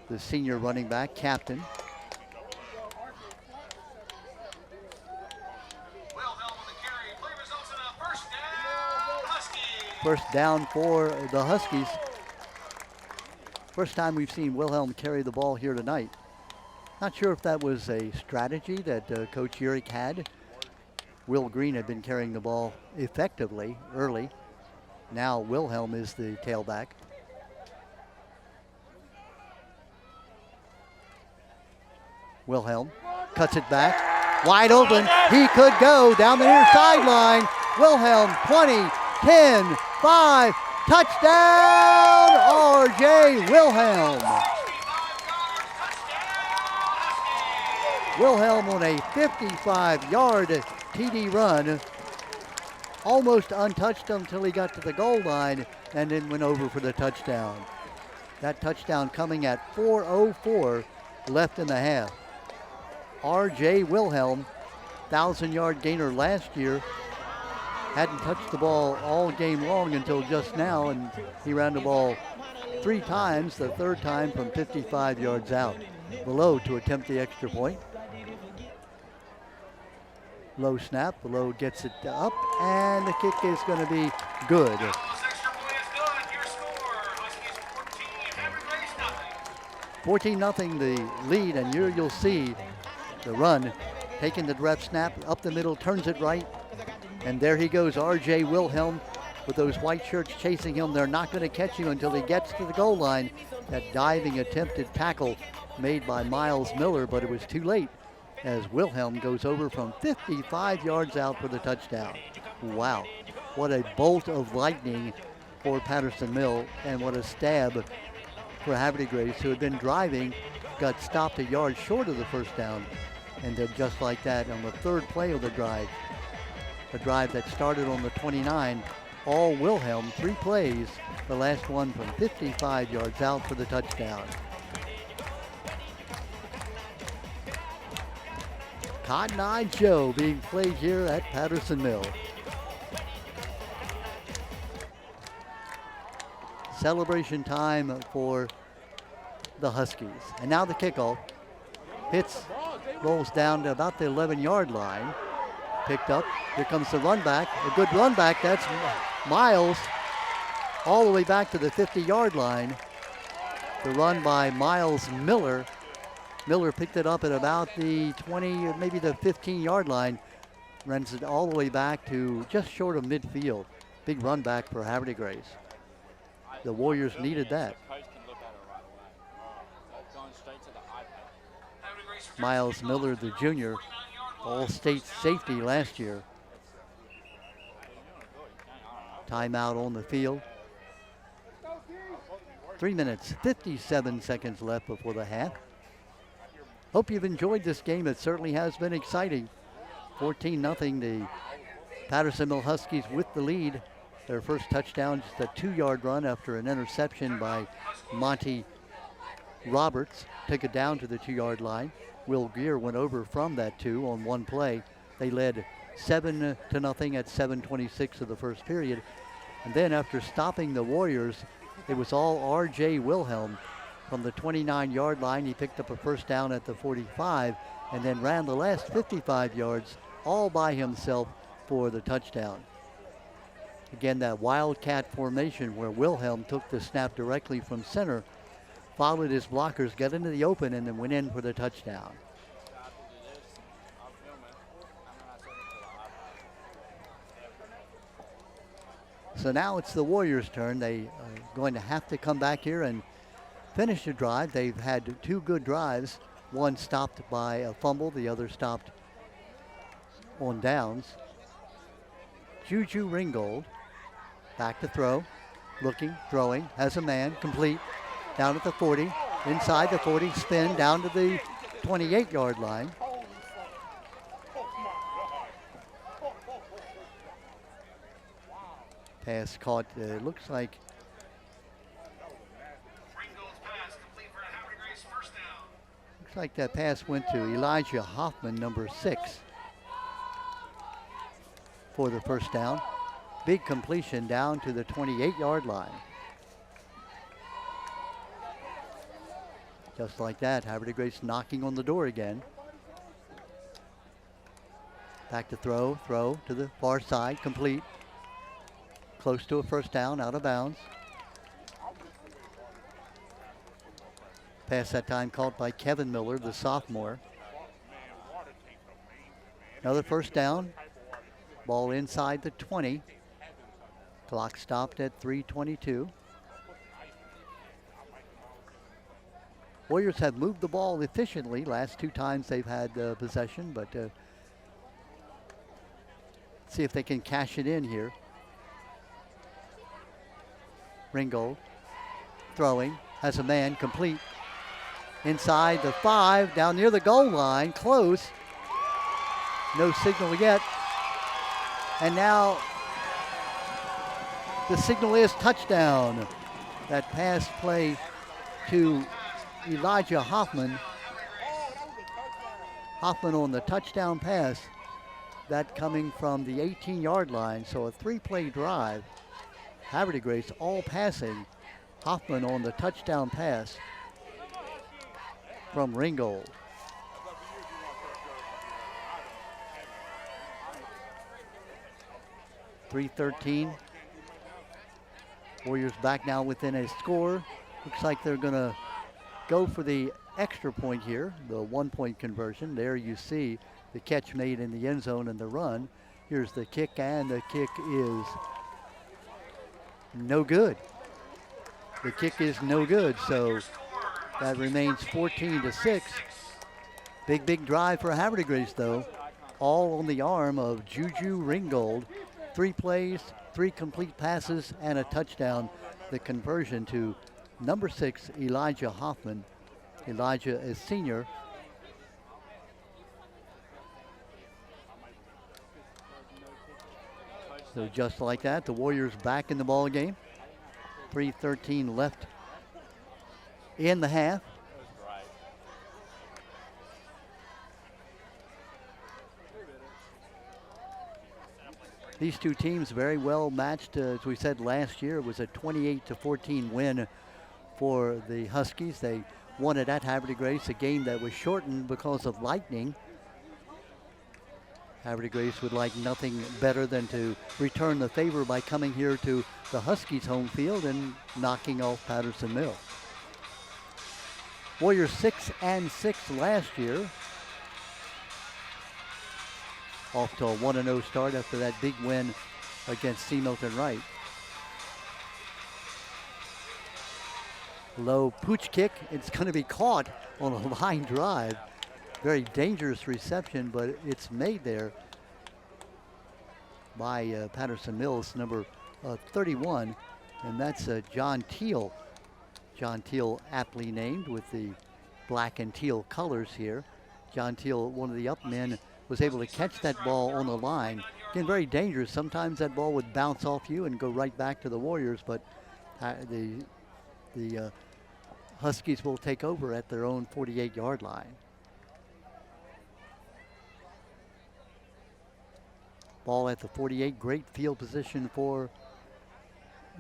the senior running back, captain. First down for the Huskies. First time we've seen Wilhelm carry the ball here tonight. Not sure if that was a strategy that Coach Urick had. Will Green had been carrying the ball effectively early. Now Wilhelm is the tailback. Wilhelm cuts it back. Wide open. He could go down the near sideline. Wilhelm, 20, 10, 5, touchdown, R.J. Wilhelm. Wilhelm on a 55-yard TD run, almost untouched until he got to the goal line and then went over for the touchdown. That touchdown coming at 4:04 left in the half. R.J. Wilhelm, 1,000-yard gainer last year, hadn't touched the ball all game long until just now, and he ran the ball 3 times, the 3rd time from 55 yards out. Below to attempt the extra point. Low snap, Below gets it up, and the kick is going to be good. 14-0 the lead, and here you'll see the run, taking the direct snap up the middle, turns it right, and there he goes, R.J. Wilhelm with those white shirts chasing him. They're not going to catch him until he gets to the goal line. That diving attempted tackle made by Miles Miller, but it was too late as Wilhelm goes over from 55 yards out for the touchdown. Wow, what a bolt of lightning for Patterson Mill, and what a stab for Havre de Grace, who had been driving, got stopped a yard short of the first down, and then just like that on the 3rd play of the drive, a drive that started on the 29, all Wilhelm, 3 plays, the last one from 55 yards out for the touchdown. Cotton Eye Joe being played here at Patterson Mill. Celebration time for the Huskies. And now the kickoff. Hits, rolls down to about the 11-yard line. Picked up. Here comes the run back. A good run back. That's Miles all the way back to the 50-yard line. The run by Miles Miller. Miller picked it up at about the 20 or maybe the 15-yard line. Runs it all the way back to just short of midfield. Big run back for Havre Grace. The Warriors needed that. Miles Miller, the junior, all-state safety last year. Timeout on the field. 3 minutes, 57 seconds left before the half. Hope you've enjoyed this game. It certainly has been exciting. 14-0, the Patterson Mill Huskies with the lead. Their first touchdown, just a 2-yard run after an interception by Monty Roberts. Took it down to the 2-yard line. Will Gear went over from that 2 on one play. They led 7-0 at 7:26 of the first period. And then after stopping the Warriors, it was all R.J. Wilhelm from the 29-yard line. He picked up a first down at the 45 and then ran the last 55 yards all by himself for the touchdown. Again, that wildcat formation where Wilhelm took the snap directly from center, followed his blockers, got into the open, and then went in for the touchdown. So now it's the Warriors' turn. They are going to have to come back here and finish the drive. They've had 2 good drives. One stopped by a fumble, the other stopped on downs. Juju Ringgold back to throw, looking, throwing, has a man, complete, down at the 40, inside the 40, spin down to the 28-yard line. Pass caught, looks like that pass went to Elijah Hoffman, number 6, for the first down. Big completion down to the 28-yard line. Just like that, Havre Grace knocking on the door again. Back to throw to the far side, complete. Close to a first down, out of bounds. Pass that time caught by Kevin Miller, the sophomore. Another first down. Ball inside the 20. Clock stopped at 3:22. Warriors have moved the ball efficiently. Last 2 times they've had possession, but see if they can cash it in here. Ringgold throwing, has a man, complete. Inside the 5, down near the goal line, close. No signal yet. And now the signal is touchdown. That pass play to Elijah Hoffman. Hoffman on the touchdown pass. That coming from the 18-yard line, so a 3-play drive. Havre Grace all passing. Hoffman on the touchdown pass from Ringgold. .313. Warriors back now within a score. Looks like they're going to go for the extra point here, the 1-point conversion. There you see the catch made in the end zone and the run. Here's the kick, and the kick is no good. The kick is no good, so that remains 14-6. Big drive for Havre Grace, though. All on the arm of Juju Ringgold. 3 plays, 3 complete passes, and a touchdown. The conversion to number 6, Elijah Hoffman. Elijah is senior. So just like that, the Warriors back in the ball game. 3:13 left in the half. These two teams very well matched. As we said last year, it was a 28-14 win for the Huskies. They won it at Havre de Grace, a game that was shortened because of lightning. Havre de Grace would like nothing better than to return the favor by coming here to the Huskies' home field and knocking off Patterson Mill. Warriors 6-6 last year. Off to a 1-0 start after that big win against C. Milton Wright. Low pooch kick. It's going to be caught on a line drive. Very dangerous reception, but it's made there by Patterson Mills, number 31, and that's John Teal. John Teal, aptly named with the black and teal colors here. John Teal, one of the up men, was able to catch that ball on the line. Again, very dangerous. Sometimes that ball would bounce off you and go right back to the Warriors, but the Huskies will take over at their own 48-yard line. Ball at the 48, great field position for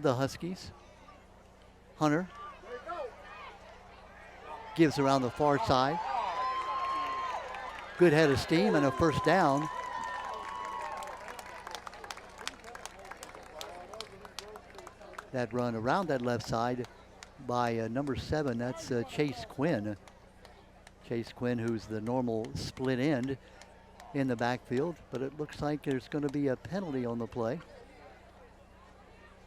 the Huskies. Hunter gives around the far side. Good head of steam and a first down. That run around that left side by number 7, that's Chase Quinn. Chase Quinn, who's the normal split end in the backfield, but it looks like there's going to be a penalty on the play.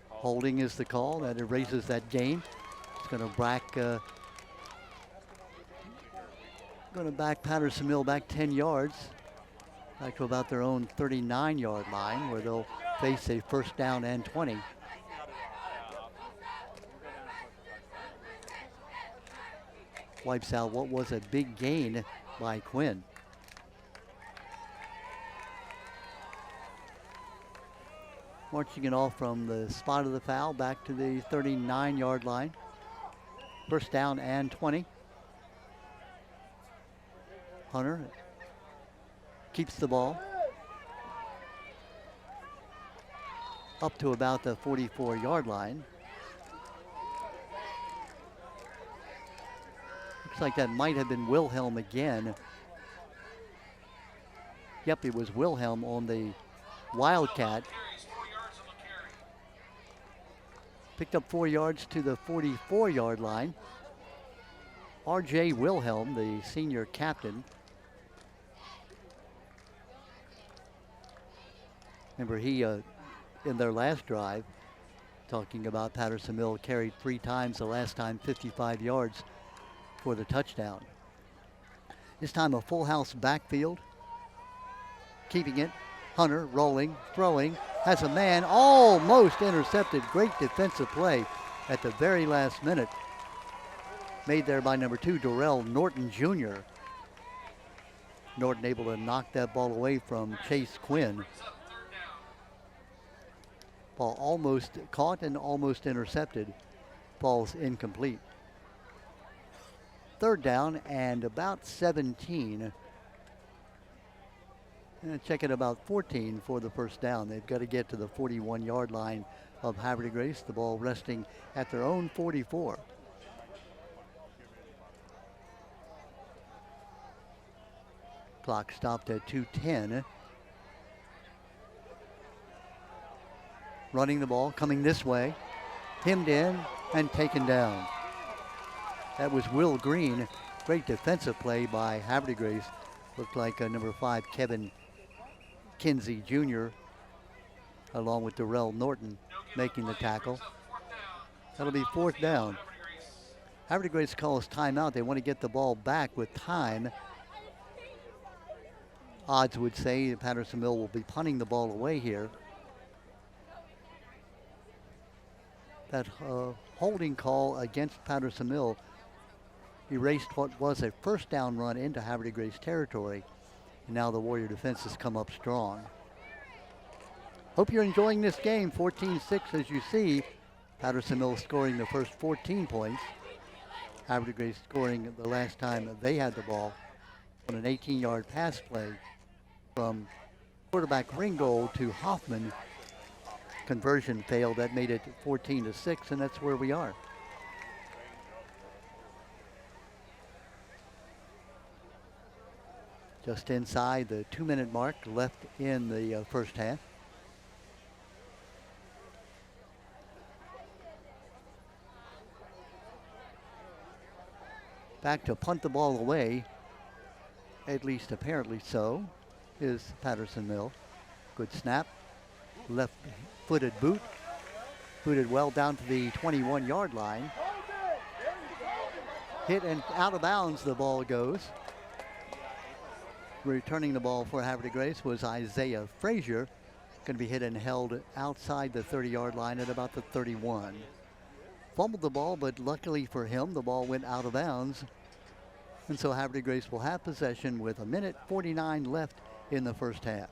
Holding is the call. That erases that gain. It's going to back Patterson Mill back 10 yards, back to about their own 39-yard line, where they'll face a first down and 20. Wipes out what was a big gain by Quinn. Marching it off from the spot of the foul back to the 39-yard line. First down and 20. Hunter keeps the ball up to about the 44-yard line. Looks like that might have been Wilhelm again. Yep, it was Wilhelm on the Wildcat. Picked up 4 yards to the 44-yard line. R.J. Wilhelm, the senior captain. Remember, he, in their last drive, talking about Patterson Mill, carried 3 times, the last time 55 yards for the touchdown. This time a full house backfield. Keeping it. Hunter rolling, throwing, has a man, almost intercepted. Great defensive play at the very last minute. Made there by number 2, Darrell Norton Jr. Norton able to knock that ball away from Chase Quinn. Ball almost caught and almost intercepted. Ball's incomplete. Third down and about 17. And check it, about 14 for the first down. They've got to get to the 41-yard line of Havre de Grace. The ball resting at their own 44. Clock stopped at 2:10. Running the ball, coming this way. Hemmed in and taken down. That was Will Green. Great defensive play by Havre de Grace. Looked like number 5, Kevin Kinsey Jr., along with Darrell Norton, making the tackle. That'll be 4th down. Havre de Grace calls timeout. They want to get the ball back with time. Odds would say that Patterson Mill will be punting the ball away here. That holding call against Patterson Mill erased what was a first down run into Havre de Grace territory. And now the Warrior defense has come up strong. Hope you're enjoying this game. 14-6 as you see. Patterson Mill scoring the first 14 points. Havre Grace scoring the last time they had the ball on an 18-yard pass play from quarterback Ringgold to Hoffman. Conversion failed. That made it 14-6, and that's where we are. Just inside the 2-minute mark left in the first half. Back to punt the ball away, at least apparently so, is Patterson Mill. Good snap, left-footed boot, booted well down to the 21-yard line. Hit and out of bounds the ball goes. Returning the ball for Havre Grace was Isaiah Frazier. Going to be hit and held outside the 30-yard line at about the 31. Fumbled the ball, but luckily for him, the ball went out of bounds. And so Havre Grace will have possession with 1:49 left in the first half.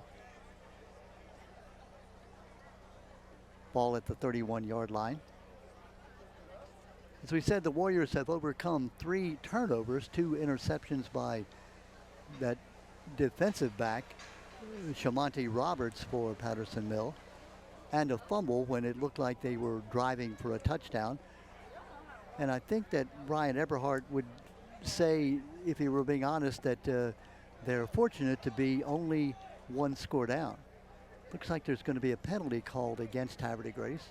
Ball at the 31-yard line. As we said, the Warriors have overcome 3 turnovers, 2 interceptions by that defensive back, Shamonte Roberts for Patterson Mill, and a fumble when it looked like they were driving for a touchdown. And I think that Brian Eberhardt would say, if he were being honest, that they're fortunate to be only 1 score down. Looks like there's going to be a penalty called against Havre Grace.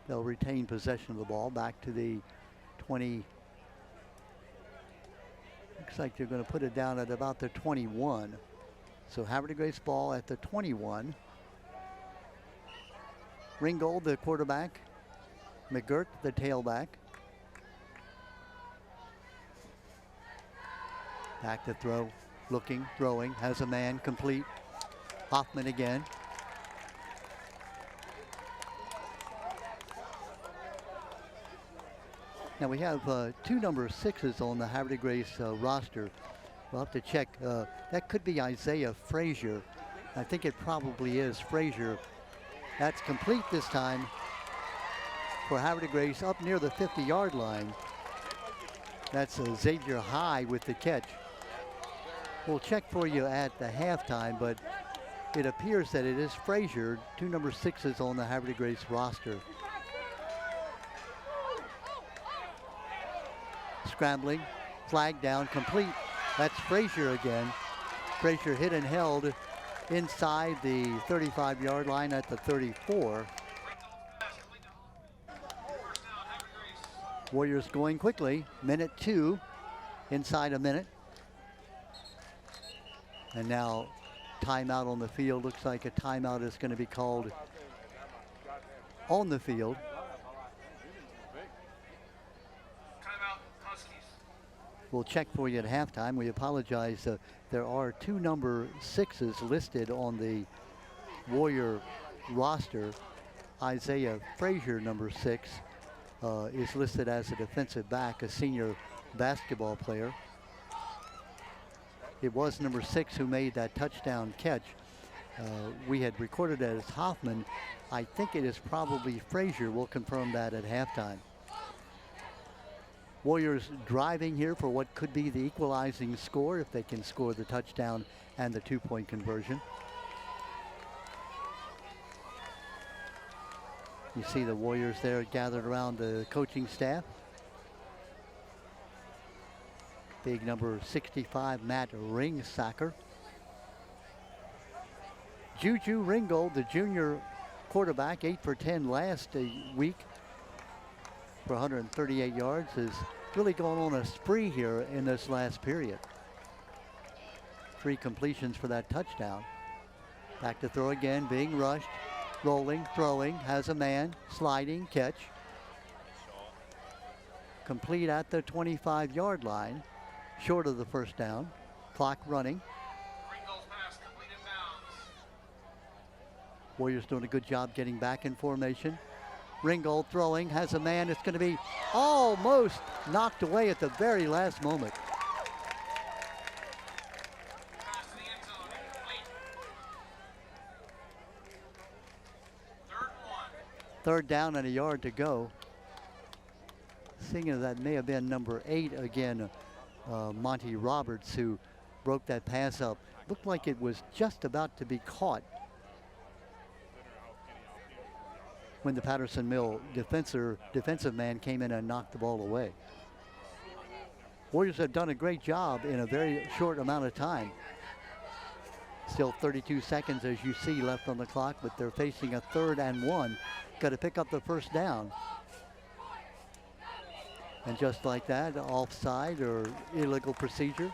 They'll retain possession of the ball back to the 20. Looks like they're going to put it down at about the 21. So Havre Grace ball at the 21. Ringgold, the quarterback. McGirt, the tailback. Back to throw, looking, throwing, has a man, complete. Hoffman again. Now we have 2 number 6s on the Havre Grace roster. We'll have to check. That could be Isaiah Frazier. I think it probably is Frazier. That's complete this time for Havre Grace up near the 50-yard line. That's Xavier High with the catch. We'll check for you at the halftime, but it appears that it is Frazier, 2 number 6s on the Havre Grace roster. Scrambling, flag down, complete. That's Frazier again. Frazier hit and held inside the 35-yard line at the 34. Warriors going quickly. Minute 2, inside a minute. And now timeout on the field. Looks like a timeout is going to be called on the field. Timeout, Huskies. We'll check for you at halftime. We apologize. There are 2 number 6s listed on the Warrior roster. Isaiah Frazier, number 6, is listed as a defensive back, a senior basketball player. It was number 6 who made that touchdown catch. We had recorded it as Hoffman. I think it is probably Frazier. We'll confirm that at halftime. Warriors driving here for what could be the equalizing score if they can score the touchdown and the 2-point conversion. You see the Warriors there gathered around the coaching staff. Big number 65, Matt Ringsacker. Juju Ringgold, the junior quarterback, 8 for 10 last week for 138 yards, is really going on a spree here in this last period. 3 completions for that touchdown. Back to throw again, being rushed, rolling, throwing, has a man, sliding, catch. Complete at the 25-yard line. Short of the first down. Clock running. Ringgold's pass complete in bounds. Warriors doing a good job getting back in formation. Ringgold throwing, has a man. It's going to be almost knocked away at the very last moment. Pass to the end zone, incomplete. Third down and a yard to go. Thinking that may have been number 8 again, Monty Roberts, who broke that pass up. Looked like it was just about to be caught when the Patterson Mill defensive man came in and knocked the ball away. Warriors have done a great job in a very short amount of time. Still 32 seconds, as you see, left on the clock, but they're facing a 3rd and 1. Got to pick up the first down. And just like that, offside or illegal procedure.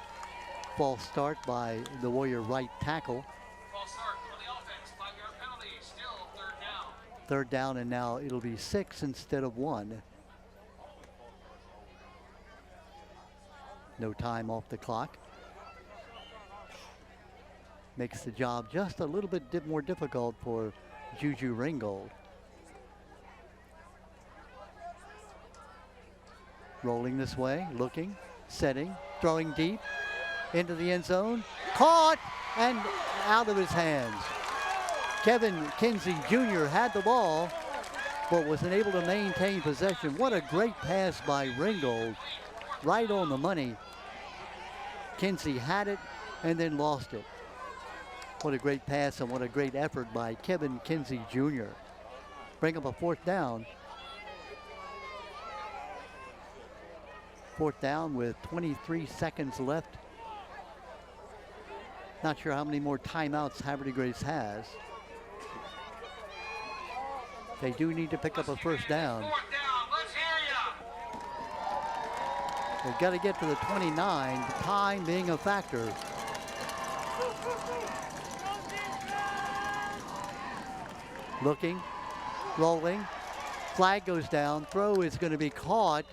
False start by the Warrior right tackle. False start for the offense. 5-yard penalty. Still 3rd down. 3rd down, and now it'll be 6 instead of 1. No time off the clock. Makes the job just a little bit more difficult for Juju Ringgold. Rolling this way, looking, setting, throwing deep into the end zone. Caught and out of his hands. Kevin Kinsey Jr. had the ball, but wasn't able to maintain possession. What a great pass by Ringgold. Right on the money. Kinsey had it and then lost it. What a great pass and what a great effort by Kevin Kinsey Jr. Bring up a 4th down. 4th down with 23 seconds left. Not sure how many more timeouts Havre de Grace has. They do need to pick up a first down. 4th down. Let's hear ya. They've got to get to the 29, time being a factor. Looking, rolling, flag goes down, throw is going to be caught.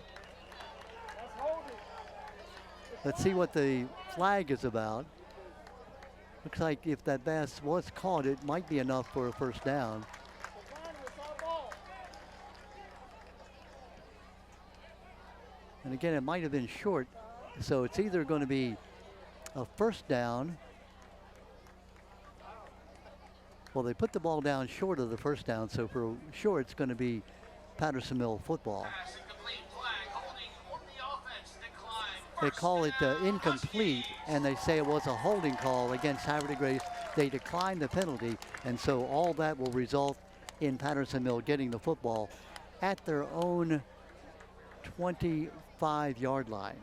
Let's see what the flag is about. Looks like if that pass was caught, it might be enough for a first down. And again, it might have been short, so it's either going to be a first down. Well, they put the ball down short of the first down, so for sure it's going to be Patterson Mill football. Pass incomplete. Flag holding on the offense. Decline. They First call it down, incomplete, and they say it was a holding call against Havre de Grace. They declined the penalty, and so all that will result in Patterson Mill getting the football at their own 25-yard line.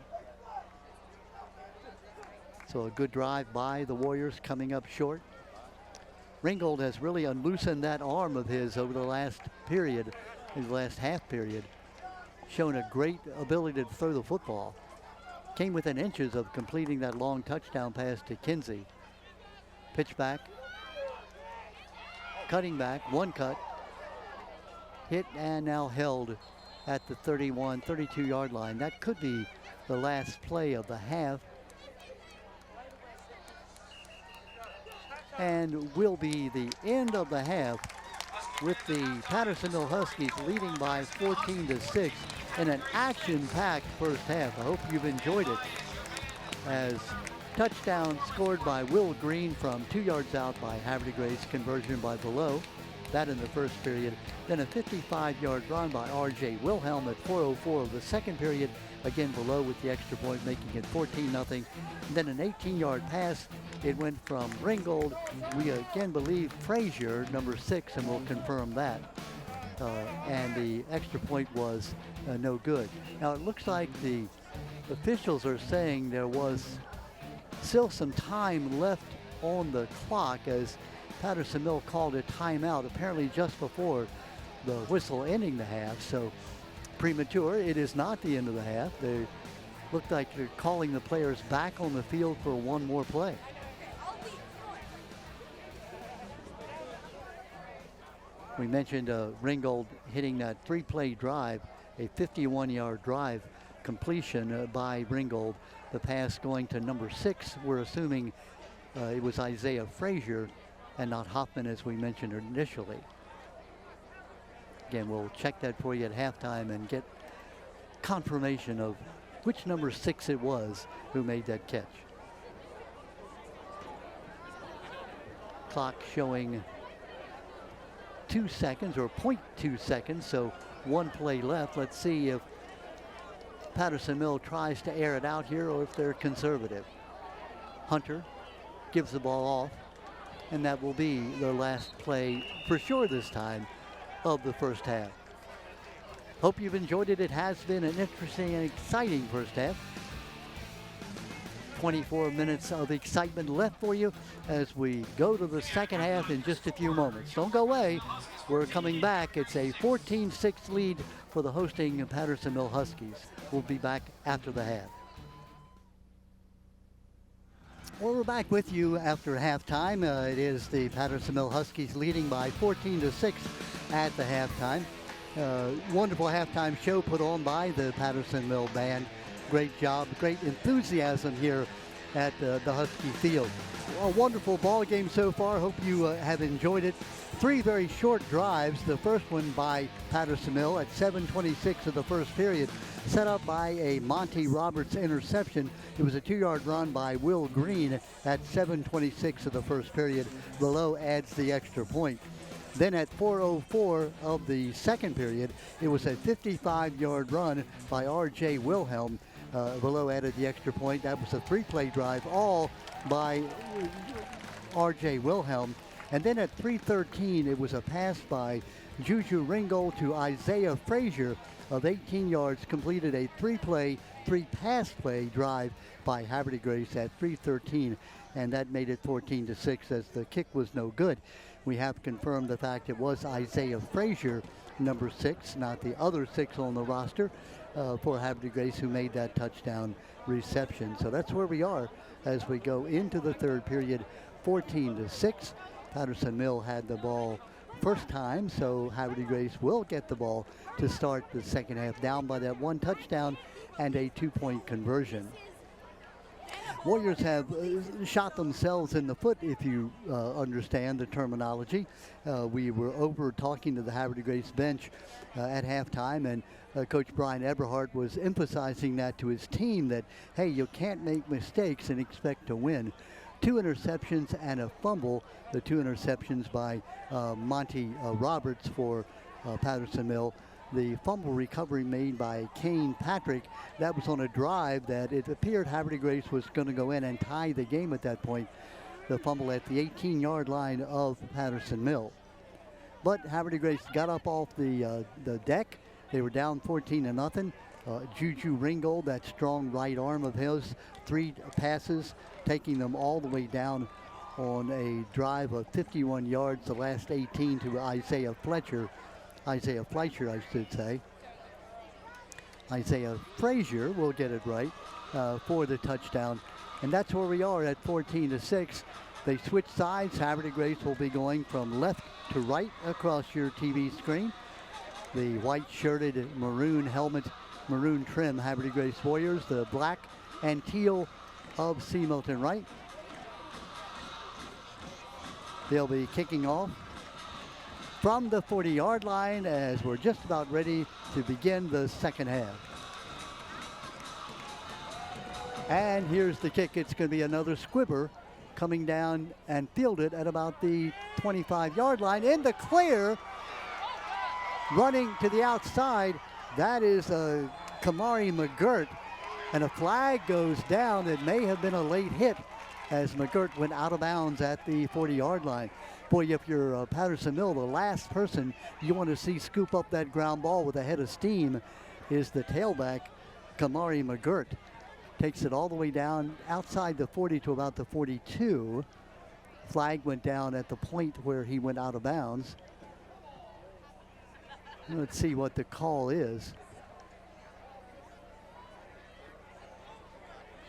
So a good drive by the Warriors coming up short. Ringgold has really unloosened that arm of his over the last period, his last half period. Shown a great ability to throw the football. Came within inches of completing that long touchdown pass to Kinsey. Pitch back. Cutting back, one cut. Hit and now held at the 31, 32-yard line. That could be the last play of the half. And will be the end of the half with the Patterson Mill Huskies leading by 14-6 in an action-packed first half. I hope you've enjoyed it, as touchdown scored by Will Green from 2 yards out by Havre de Grace, conversion by Below. That in the first period. Then a 55-yard run by R.J. Wilhelm at 4:04 of the second period. Again Below with the extra point, making it 14-0. Then an 18-yard pass. It went from Ringgold. We again believe Frazier, number 6, and we'll confirm that. And the extra point was no good. Now it looks like the officials are saying there was still some time left on the clock, as Patterson Mill called a timeout apparently just before the whistle ending the half. So premature. It is not the end of the half. They looked like they're calling the players back on the field for one more play. We mentioned Ringgold hitting that 3-play drive, a 51-yard drive completion by Ringgold. The pass going to number 6. We're assuming it was Isaiah Frazier and not Hoffman, as we mentioned initially. Again, we'll check that for you at halftime and get confirmation of which number 6 it was who made that catch. Clock showing 2 seconds or 0.2 seconds, so 1 play left. Let's see if Patterson Mill tries to air it out here or if they're conservative. Hunter gives the ball off, and that will be their last play for sure this time of the first half. Hope you've enjoyed it. It has been an interesting and exciting first half. 24 minutes of excitement left for you as we go to the second half in just a few moments. Don't go away. We're coming back. It's a 14-6 lead for the hosting Patterson Mill Huskies. We'll be back after the half. Well, we're back with you after halftime. It is the Patterson Mill Huskies leading by 14-6 at the halftime. Wonderful halftime show put on by the Patterson Mill Band. Great job, great enthusiasm here at the Husky Field. A wonderful ball game so far. Hope you have enjoyed it. 3 very short drives. The first one by Patterson Mill at 7:26 of the first period, set up by a Monty Roberts interception. It was a 2-yard run by Will Green at 7:26 of the first period. Below adds the extra point. Then at 4:04 of the second period, it was a 55-yard run by R.J. Wilhelm. Below added the extra point. That was a 3-play drive, all by R.J. Wilhelm. And then at 3:13, it was a pass by Juju Ringgold to Isaiah Frazier of 18 yards, completed a 3-pass play drive by Havre Grace at 3:13, and that made it 14-6 as the kick was no good. We have confirmed the fact it was Isaiah Frazier, number 6, not the other 6 on the roster for Havre Grace, who made that touchdown reception. So that's where we are as we go into the third period, 14-6. Patterson Mill had the ball first time, so Havre Grace will get the ball to start the second half, down by that 1 touchdown and a 2-point conversion. Warriors have shot themselves in the foot, if you understand the terminology. We were over talking to the Havre Grace bench at halftime, and Coach Brian Eberhardt was emphasizing that to his team, that, hey, you can't make mistakes and expect to win. 2 interceptions and a fumble, the 2 interceptions by Monty Roberts for Patterson Mill. The fumble recovery made by Kane Patrick, that was on a drive that it appeared Havre Grace was going to go in and tie the game at that point. The fumble at the 18-yard line of Patterson Mill. But Havre Grace got up off the deck. They were down 14-0. Juju Ringgold, that strong right arm of his, 3 passes, taking them all the way down on a drive of 51 yards, the last 18 to Isaiah Fletcher, I should say. Isaiah Frazier will get it right for the touchdown. And that's where we are at 14-6. They switch sides. Havre Grace will be going from left to right across your TV screen. The white-shirted maroon helmet, maroon trim Havre Grace Warriors, the black and teal of C. Milton Wright. They'll be kicking off from the 40-yard line as we're just about ready to begin the second half. And here's the kick. It's going to be another squibber coming down and fielded at about the 25-yard line in the clear. Running to the outside, that is Kamari McGirt, and a flag goes down. It may have been a late hit as McGirt went out of bounds at the 40-yard line. Boy, if you're Patterson Mill, the last person you want to see scoop up that ground ball with a head of steam is the tailback, Kamari McGirt. Takes it all the way down outside the 40 to about the 42. Flag went down at the point where he went out of bounds. Let's see what the call is.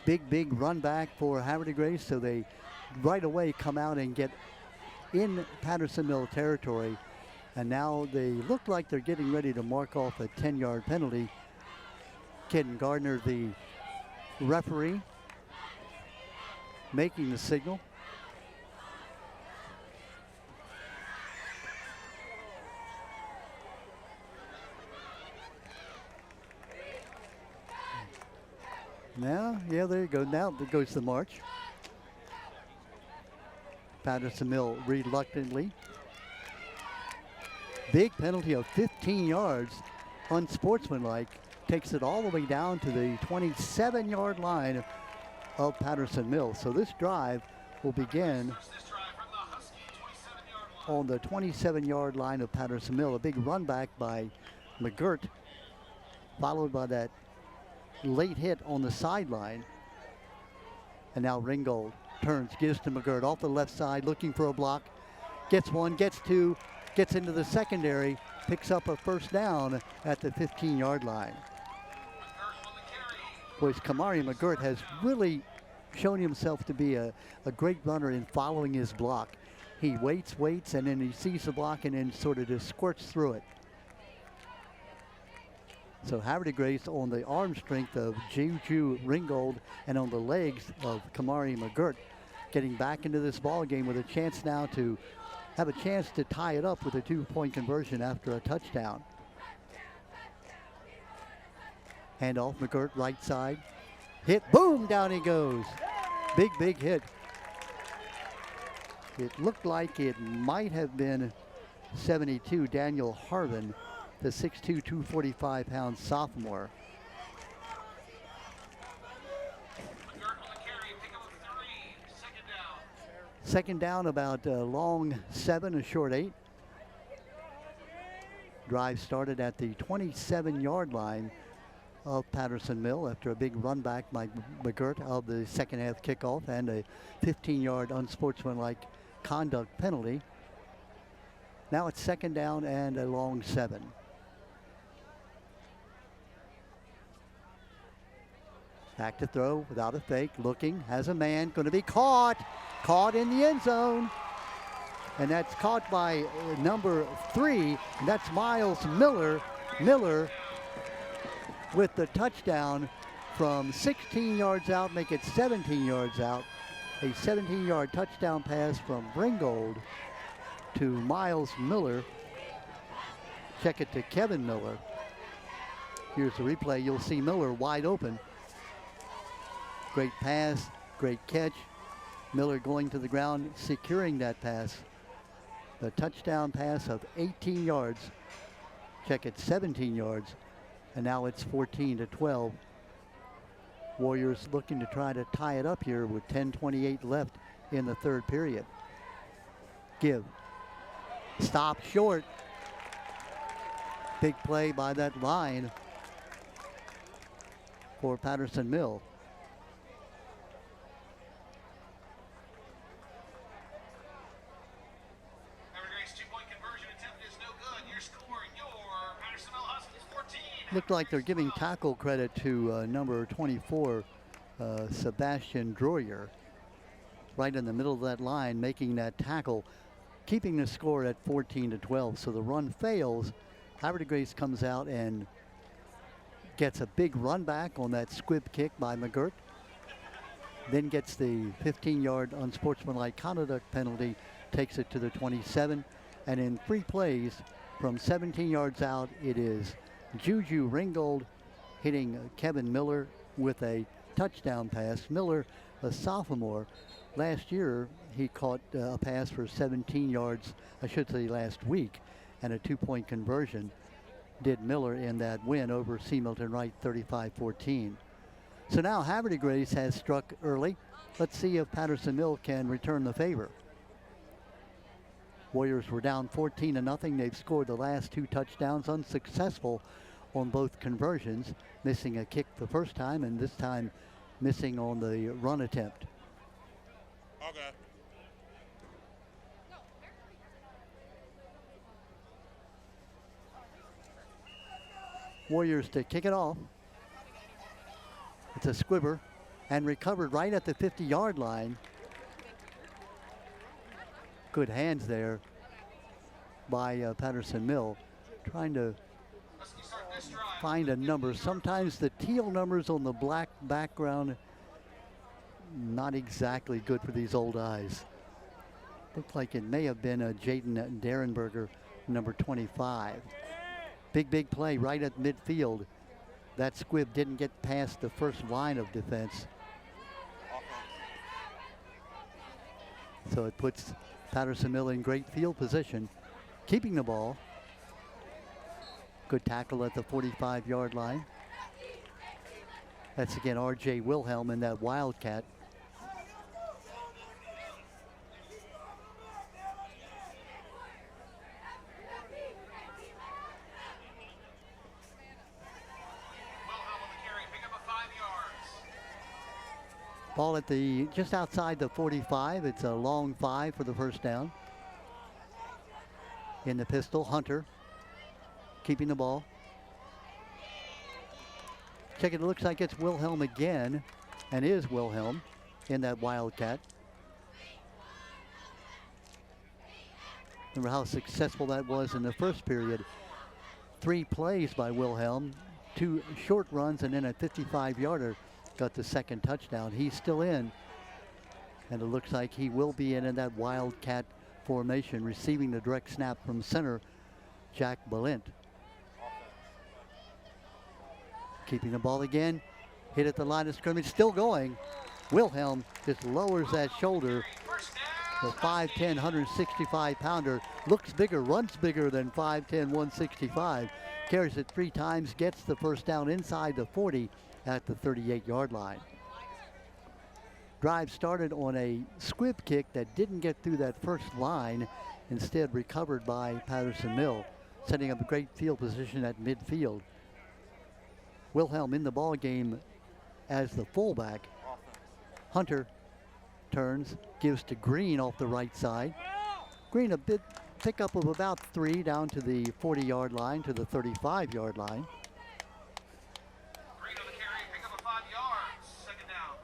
Big run back for Havre Grace, so they right away come out and get in Patterson Mill territory. And now they look like they're getting ready to mark off a 10-yard penalty. Ken Gardner, the referee, making the signal. Now, yeah, there you go. Now there goes the march. Patterson Mill reluctantly Big penalty of 15 yards, unsportsmanlike, takes it all the way down to the 27-yard line of Patterson Mill. So this drive will begin This drive from the Husky 27-yard line. on the 27-yard line of Patterson Mill. A big run back by McGirt, followed by that late hit on the sideline. And now Ringgold turns, gives to McGirt off the left side, looking for a block. Gets one, gets two, gets into the secondary, picks up a first down at the 15-yard line. McGirt on the carry. Boys, Kamari McGirt has really shown himself to be a great runner in following his block. He waits, and then he sees the block and then sort of just squirts through it. So Havre de Grace on the arm strength of Juju Ringgold and on the legs of Kamari McGirt, getting back into this ball game with a chance now to have a chance to tie it up with a 2-point conversion after a touchdown. Handoff, McGirt right side. Hit, boom, down he goes. Big hit. It looked like it might have been 72, Daniel Harvin, the 6'2", 245-pound sophomore. McGirt on the carry, pick up a 3, second down. Second down, about a long 7, a short 8. Drive started at the 27-yard line of Patterson Mill after a big run back by McGirt of the second half kickoff and a 15-yard unsportsmanlike conduct penalty. Now it's second down and a long 7. Back to throw without a fake, looking, has a man, going to be caught in the end zone. And that's caught by number 3, and that's Miles Miller. Miller with the touchdown from 16 yards out, make it 17 yards out. A 17-yard touchdown pass from Ringgold to Miles Miller. Check it to Kevin Miller. Here's the replay. You'll see Miller wide open. Great pass, great catch. Miller going to the ground, securing that pass. The touchdown pass of 18 yards. Check it, 17 yards. And now it's 14-12. Warriors looking to try to tie it up here with 10:28 left in the third period. Give. Stop short. Big play by that line for Patterson Mill. Havre de Grace 2-point conversion attempt is no good. Your score, your Patterson Mill Huskies 14. Looked like they're giving tackle credit to number 24, Sebastian Droyer, right in the middle of that line, making that tackle, keeping the score at 14-12. So the run fails. Havre de Grace comes out and gets a big run back on that squib kick by McGirt. Then gets the 15-yard unsportsmanlike conduct penalty, takes it to the 27. And in 3 plays from 17 yards out, it is Juju Ringgold hitting Kevin Miller with a touchdown pass. Miller, a sophomore, last year he caught a pass for 17 yards, I should say last week, and a 2-point conversion did Miller in that win over C. Milton Wright 35-14. So now Havre de Grace has struck early. Let's see if Patterson Mill can return the favor. Warriors were down 14-0. They've scored the last 2 touchdowns, unsuccessful on both conversions, missing a kick the first time and this time missing on the run attempt. Okay. Warriors to kick it off. It's a squibber and recovered right at the 50-yard line. Good hands there by Patterson Mill, trying to find a number. Sometimes the teal numbers on the black background, not exactly good for these old eyes. Looked like it may have been Jaden Derenberger, number 25. Big play right at midfield. That squib didn't get past the first line of defense. So it puts Patterson Mill in great field position, keeping the ball. Good tackle at the 45-yard line. That's again R.J. Wilhelm in that Wildcat. Ball at the just outside the 45. It's a long 5 for the first down. In the pistol, Hunter keeping the ball. Check it, it looks like it's Wilhelm again, and is Wilhelm in that Wildcat. Remember how successful that was in the first period. 3 plays by Wilhelm, 2 short runs, and then a 55-yarder got the second touchdown. He's still in, and it looks like he will be in that Wildcat formation, receiving the direct snap from center, Jack Balint. Keeping the ball again, hit at the line of scrimmage, still going. Wilhelm just lowers that shoulder. The 5'10", 165-pounder looks bigger, runs bigger than 5'10", 165. Carries it 3 times, gets the first down inside the 40 at the 38-yard line. Drive started on a squib kick that didn't get through that first line, instead recovered by Patterson Mill, setting up a great field position at midfield. Wilhelm in the ball game as the fullback. Hunter turns, gives to Green off the right side. Green a bit pickup of about 3 down to the 40-yard line, to the 35-yard line. Green on the carry, pick up a 5 yards. Second down.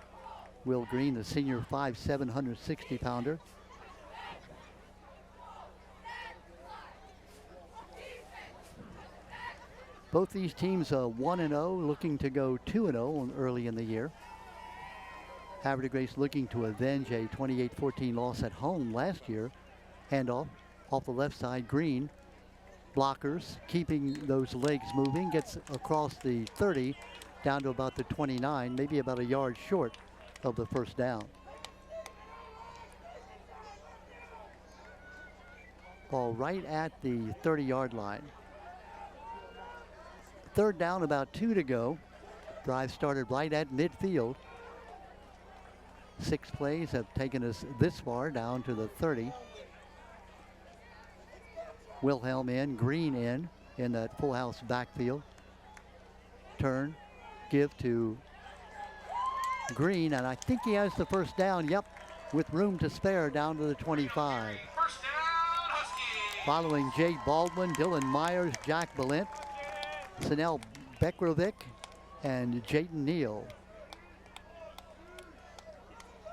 Will Green, the senior 5'7", 160-pounder. Both these teams 1-0, looking to go 2-0 early in the year. Havre de Grace looking to avenge a 28-14 loss at home last year. Handoff off the left side, Green. Blockers keeping those legs moving, gets across the 30 down to about the 29, maybe about a yard short of the first down. Ball right at the 30-yard line. Third down, about 2 to go. Drive started right at midfield. 6 plays have taken us this far, down to the 30. Wilhelm in, Green in that full house backfield. Turn, give to Green, and I think he has the first down. Yep, with room to spare down to the 25. First down, Huskies. Following Jay Baldwin, Dylan Myers, Jack Balint, Sanel Bekrovic, and Jayden Neal.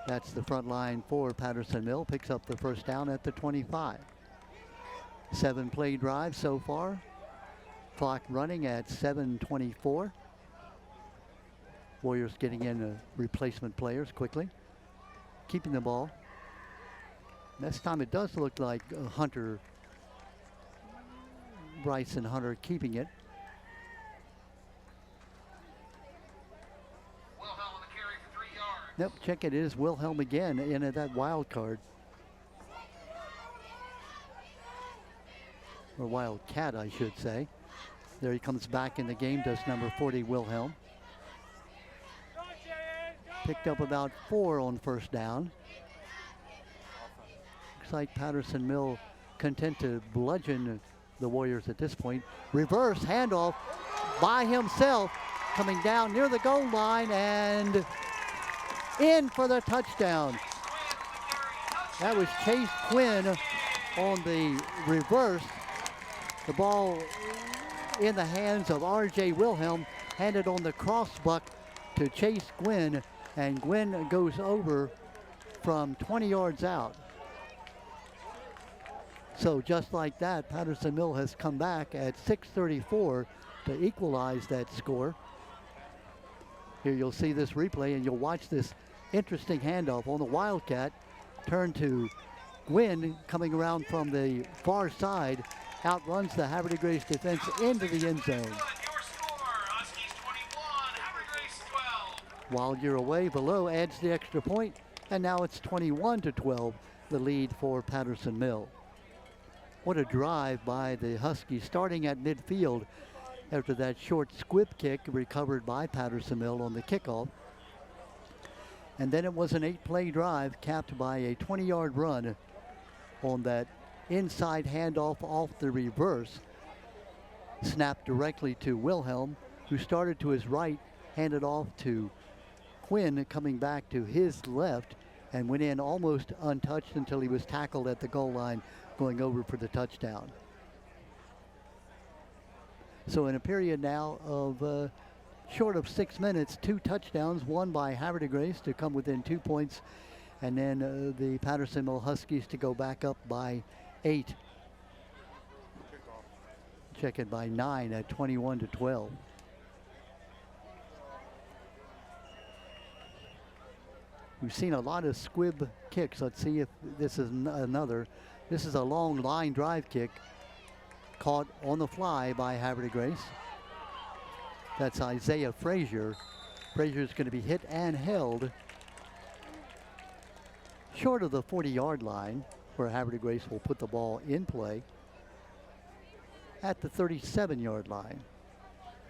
That's the front line for Patterson Mill. Picks up the first down at the 25. 7-play drive so far. Clock running at 7:24. Warriors getting in replacement players quickly. Keeping the ball. This time it does look like Hunter, Bryson Hunter keeping it. Wilhelm on the carry for 3 yards. Yep, check it is Wilhelm again in at that wild card. Or Wildcat, I should say. There he comes back in the game, does number 40, Wilhelm. Picked up about 4 on first down. Looks like Patterson Mill content to bludgeon the Warriors at this point. Reverse handoff by himself, coming down near the goal line and in for the touchdown. That was Chase Quinn on the reverse. The ball in the hands of R.J. Wilhelm, handed on the crossbuck to Chase Gwynn, and Gwynn goes over from 20 yards out. So just like that, Patterson Mill has come back at 6:34 to equalize that score. Here you'll see this replay, and you'll watch this interesting handoff on the Wildcat. Turn to Gwynn coming around from the far side, outruns the Havre de Grace defense into the end zone. Your score, Huskies 21, Havre de Grace 12. While you're away, below adds the extra point, and now it's 21-12, the lead for Patterson Mill. What a drive by the Huskies, starting at midfield. after that short squib kick recovered by Patterson Mill on the kickoff. And then it was an 8-play drive capped by a 20-yard run on that inside handoff off the reverse. Snapped directly to Wilhelm, who started to his right, handed off to Quinn, coming back to his left, and went in almost untouched until he was tackled at the goal line going over for the touchdown. So in a period now of short of 6 minutes, 2 touchdowns, one by Havre de Grace to come within 2 points, and then the Patterson Mill Huskies to go back up by 8. Check it by 9 at 21-12. We've seen a lot of squib kicks. Let's see if this is another. This is a long line drive kick caught on the fly by Havre de Grace. That's Isaiah Frazier. Frazier's going to be hit and held short of the 40-yard line, where Havre de Grace will put the ball in play at the 37-yard line.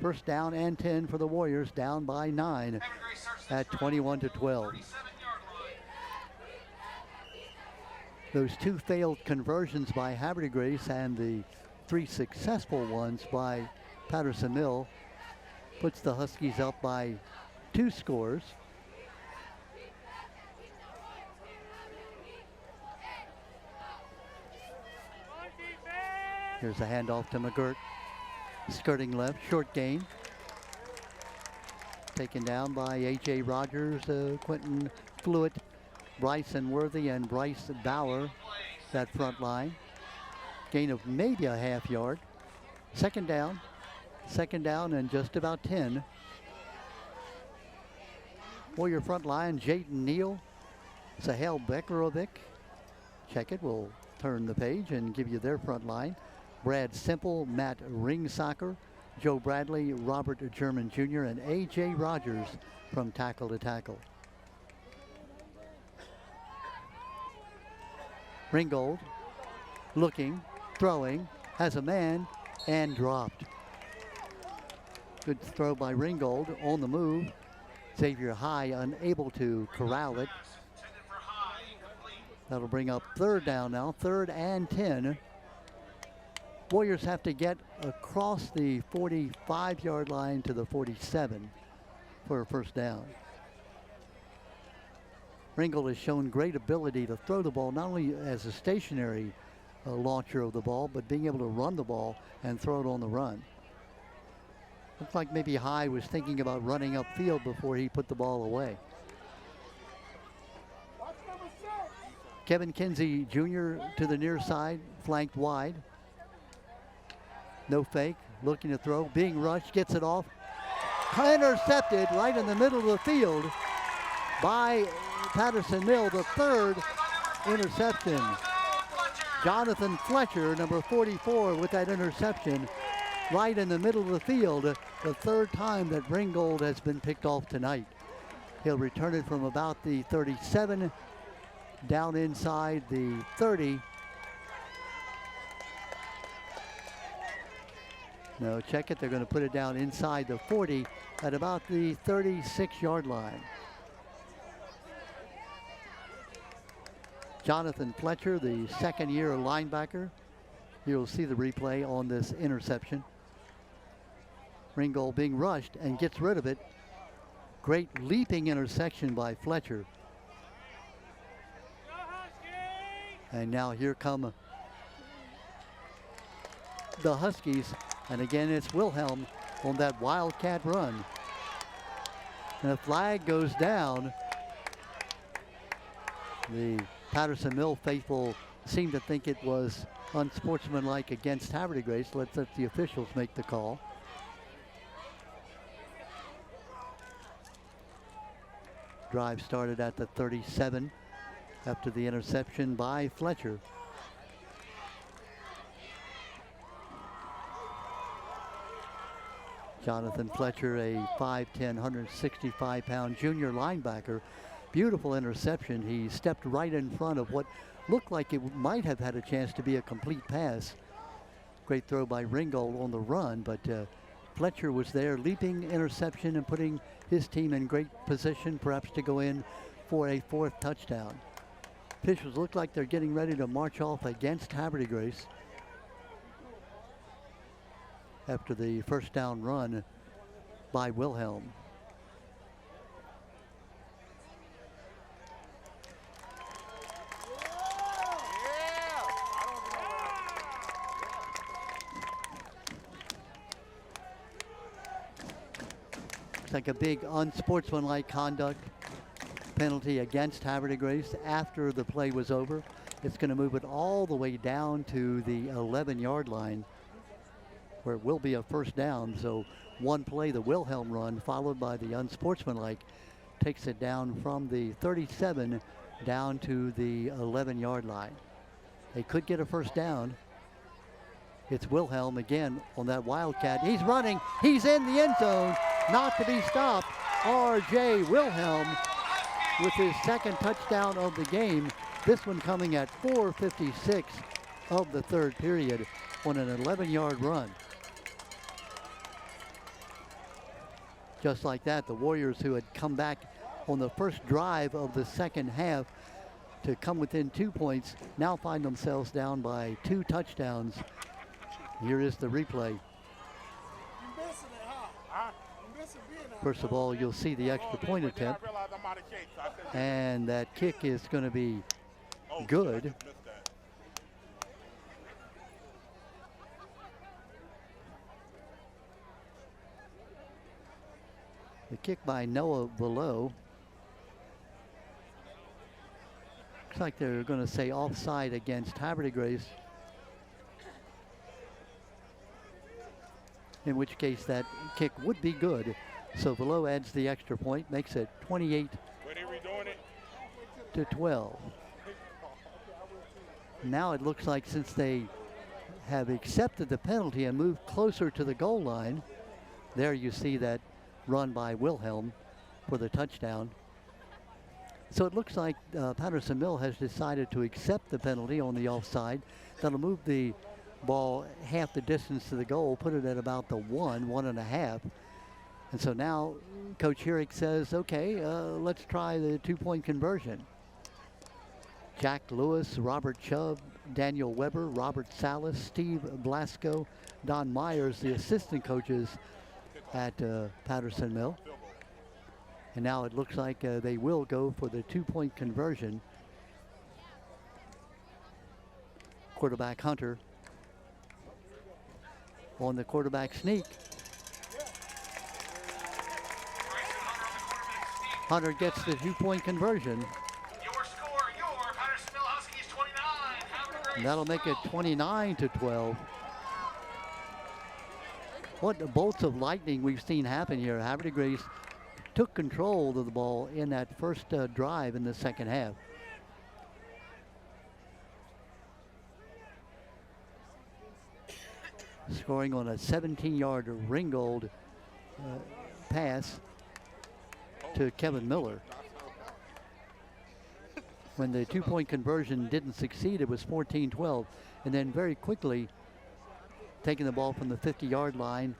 First down and 10 for the Warriors, down by 9 at 21-12. Those 2 failed conversions by Havre de Grace and the 3 successful ones by Patterson Mill puts the Huskies up by 2 scores. Here's a handoff to McGirt. Skirting left, short gain. Taken down by A.J. Rogers, Quentin Flewitt, Bryson Worthy, and Bryce Bauer, that front line. Gain of maybe a half yard. Second down and just about 10. Warrior front line, Jayden Neal, Sahel Bekarovic. Check it, we'll turn the page and give you their front line. Brad Simple, Matt Ringsacker, Joe Bradley, Robert German Jr., and A.J. Rogers from tackle to tackle. Ringgold looking, throwing, has a man, and dropped. Good throw by Ringgold on the move. Xavier High unable to corral it. That'll bring up third down now, 3rd and 10. Warriors have to get across the 45-yard line to the 47 for a first down. Ringgold has shown great ability to throw the ball, not only as a stationary launcher of the ball, but being able to run the ball and throw it on the run. Looks like maybe High was thinking about running upfield before he put the ball away. Kevin Kinsey Jr. to the near side, flanked wide. No fake, looking to throw, being rushed, gets it off. Intercepted right in the middle of the field by Patterson Mill, the 3rd interception. Jonathan Fletcher, number 44, with that interception right in the middle of the field. The 3rd time that Ringgold has been picked off tonight. He'll return it from about the 37 down inside the 30. No, check it. They're going to put it down inside the 40 at about the 36-yard line. Jonathan Fletcher, the second-year linebacker. You'll see the replay on this interception. Ringgold being rushed and gets rid of it. Great leaping intersection by Fletcher. And now here come the Huskies. And again, it's Wilhelm on that wildcat run. And a flag goes down. The Patterson Mill faithful seem to think it was unsportsmanlike against Havre de Grace. Let's let the officials make the call. Drive started at the 37 after the interception by Fletcher. Jonathan Fletcher, a 5'10", 165-pound junior linebacker. Beautiful interception. He stepped right in front of what looked like it might have had a chance to be a complete pass. Great throw by Ringgold on the run, but Fletcher was there, leaping interception and putting his team in great position, perhaps to go in for a 4th touchdown. Officials look like they're getting ready to march off against Havre de Grace after the first down run by Wilhelm. Looks like a big unsportsmanlike conduct penalty against Havre de Grace after the play was over. It's going to move it all the way down to the 11-yard line, where it will be a first down. So one play, the Wilhelm run, followed by the unsportsmanlike, takes it down from the 37 down to the 11-yard line. They could get a first down. It's Wilhelm again on that Wildcat. He's running. He's in the end zone. Not to be stopped. R.J. Wilhelm with his 2nd touchdown of the game. This one coming at 4:56 of the 3rd period on an 11-yard run. Just like that, the Warriors, who had come back on the first drive of the 2nd half to come within 2 points, now find themselves down by 2 touchdowns. Here is the replay. First of all, you'll see the extra point attempt, and that kick is going to be good. The kick by Noah Below. Looks like they're going to say offside against Havre de Grace, in which case that kick would be good. So Below adds the extra point, makes it 28 to 12. Now it looks like, since they have accepted the penalty and moved closer to the goal line, there you see that run by Wilhelm for the touchdown. So it looks like Patterson Mill has decided to accept the penalty on the offside. That'll move the ball half the distance to the goal, put it at about the 1.5. And so now Coach Herrick says, okay, let's try the 2-point conversion. Jack Lewis, Robert Chubb, Daniel Weber, Robert Salas, Steve Blasco, Don Myers, the assistant coaches at Patterson Mill. And now it looks like they will go for the 2-point conversion. Quarterback Hunter on the quarterback sneak. Hunter gets the 2-point conversion. Your score, your Patterson Mill Huskies 29. Havre de Grace That'll make it 29 to 12. What bolts of lightning we've seen happen here. Havre de Grace took control of the ball in that first drive in the 2nd half. Scoring on a 17-yard Ringgold pass to Kevin Miller. When the 2-point conversion didn't succeed, it was 14-12. And then very quickly, taking the ball from the 50-yard line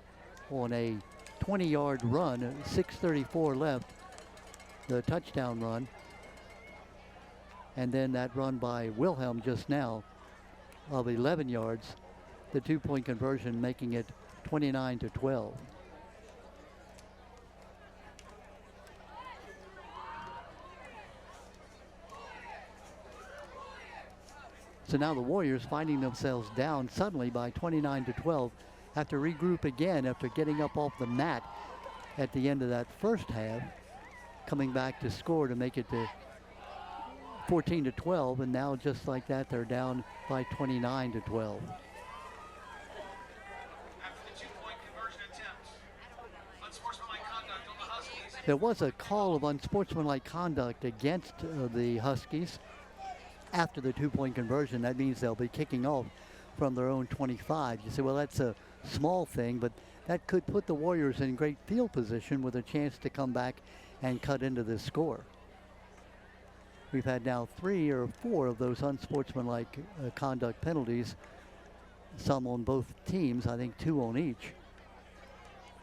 on a 20-yard run, 6:34 left, the touchdown run. And then that run by Wilhelm just now of 11 yards, the 2-point conversion, making it 29 to 12. So now the Warriors finding themselves down suddenly by 29 to 12, have to regroup again after getting up off the mat at the end of that first half, coming back to score to make it to 14 to 12, and now just like that they're down by 29 to 12. after the 2-point conversion attempt. Unsportsmanlike conduct on the Huskies. There was a call of unsportsmanlike conduct against the Huskies after the 2-point conversion. That means they'll be kicking off from their own 25. You say, well, that's a small thing, but that could put the Warriors in great field position with a chance to come back and cut into this score. We've had now 3 or 4 of those unsportsmanlike conduct penalties, some on both teams, I think 2 on each.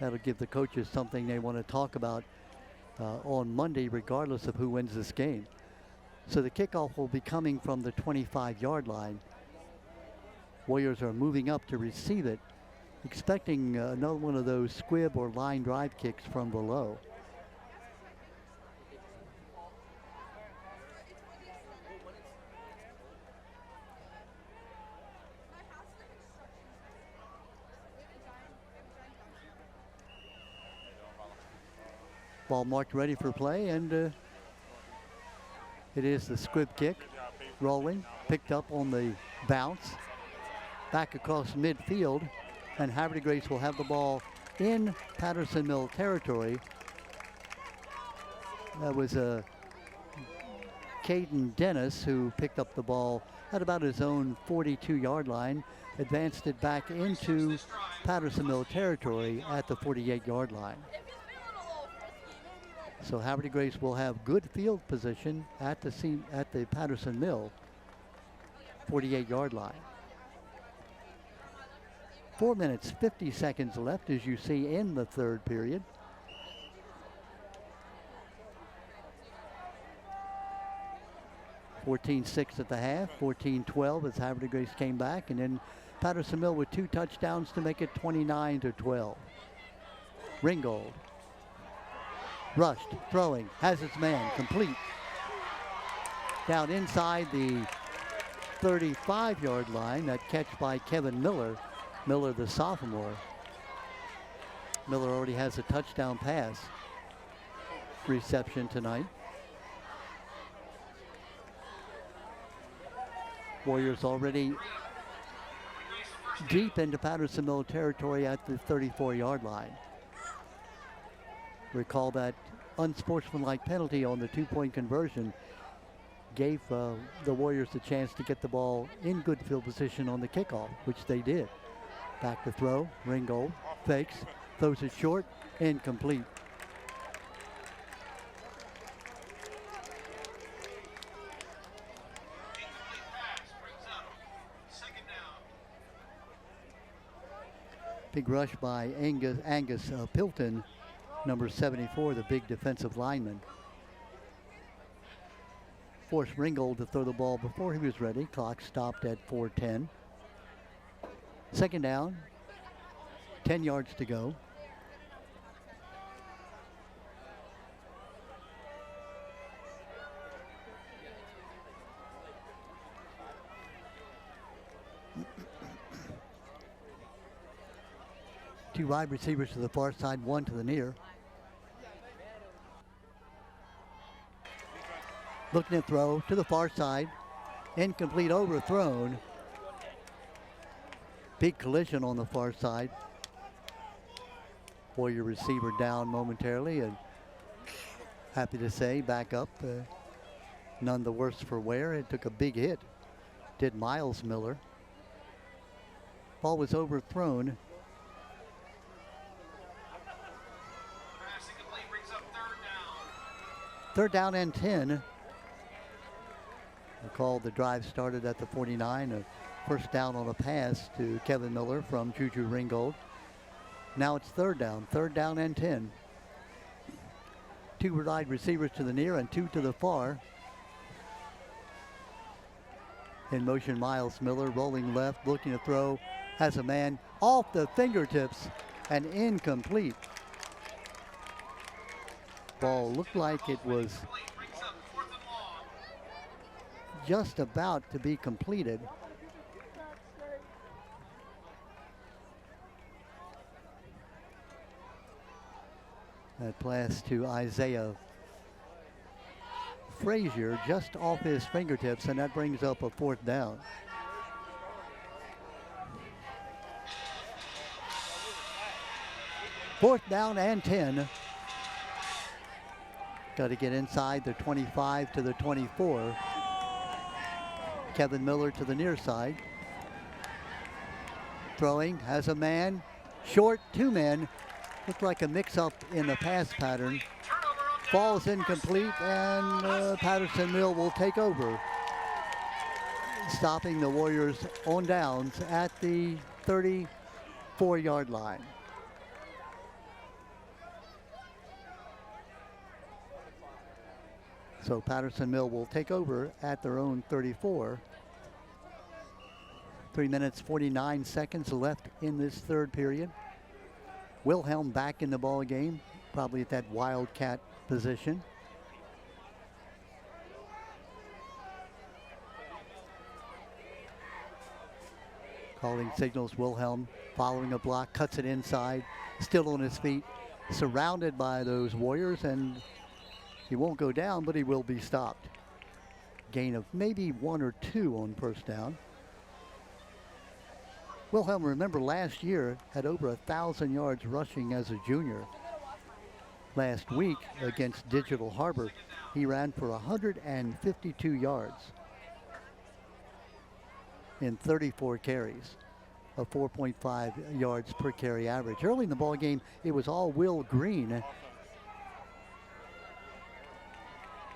That'll give the coaches something they want to talk about on Monday, regardless of who wins this game. So the kickoff will be coming from the 25-yard line. Warriors are moving up to receive it, expecting another one of those squib or line drive kicks from below. Ball marked ready for play, and it is the squib kick, rolling, picked up on the bounce, back across midfield, and Havre de Grace will have the ball in Patterson Mill territory. That was Caden Dennis who picked up the ball at about his own 42-yard line, advanced it back into Patterson Mill territory at the 48-yard line. So Havre de Grace will have good field position at the Patterson Mill 48-yard line. 4 minutes, 50 seconds left, as you see in the third period. (14-6) at the half, 14-12 as Havre de Grace came back, and then Patterson Mill with 2 touchdowns to make it 29-12. Ringgold. Rushed, throwing, has his man, complete. Down inside the 35-yard line, that catch by Kevin Miller. Miller, the sophomore. Miller already has a touchdown pass reception tonight. Warriors already deep into Patterson Mill territory at the 34-yard line. Recall that unsportsmanlike penalty on the 2-point conversion gave the Warriors a chance to get the ball in good field position on the kickoff, which they did. Back to throw, Ringgold fakes, throws it short, incomplete. Big rush by Angus Pilton, number 74, the big defensive lineman. Forced Ringgold to throw the ball before he was ready. Clock stopped at 4:10. Second down, 10 yards to go. Two wide receivers to the far side, one to the near. Looking to throw to the far side. Incomplete, overthrown. Big collision on the far side. Warrior receiver down momentarily, and happy to say back up. None the worse for wear. It took a big hit. Did Miles Miller. Ball was overthrown. Third down and 10. Recall the drive started at the 49. A first down on a pass to Kevin Miller from Juju Ringgold. Now it's third down and 10. Two wide receivers to the near and two to the far. In motion, Miles Miller rolling left, looking to throw, has a man off the fingertips and incomplete. Ball looked like it was just about to be completed. That pass to Isaiah Frazier just off his fingertips, and that brings up a fourth down. Fourth down and 10. Got to get inside the 25 to the 24. Kevin Miller to the near side. Throwing, has a man, short, two men. Looked like a mix-up in the pass pattern. Ball's incomplete, and Patterson Mill will take over, stopping the Warriors on downs at the 34-yard line. So Patterson Mill will take over at their own 34. 3 minutes, 49 seconds left in this third period. Wilhelm back in the ball game, probably at that wildcat position. Calling signals. Wilhelm following a block, cuts it inside, still on his feet, surrounded by those Warriors, and he won't go down, but he will be stopped. Gain of maybe 1 or 2 on first down. Wilhelm, remember, last year had over 1,000 yards rushing as a junior. Last week against Digital Harbor, he ran for 152 yards in 34 carries, a 4.5 yards per carry average. Early in the ball game, it was all Will Green.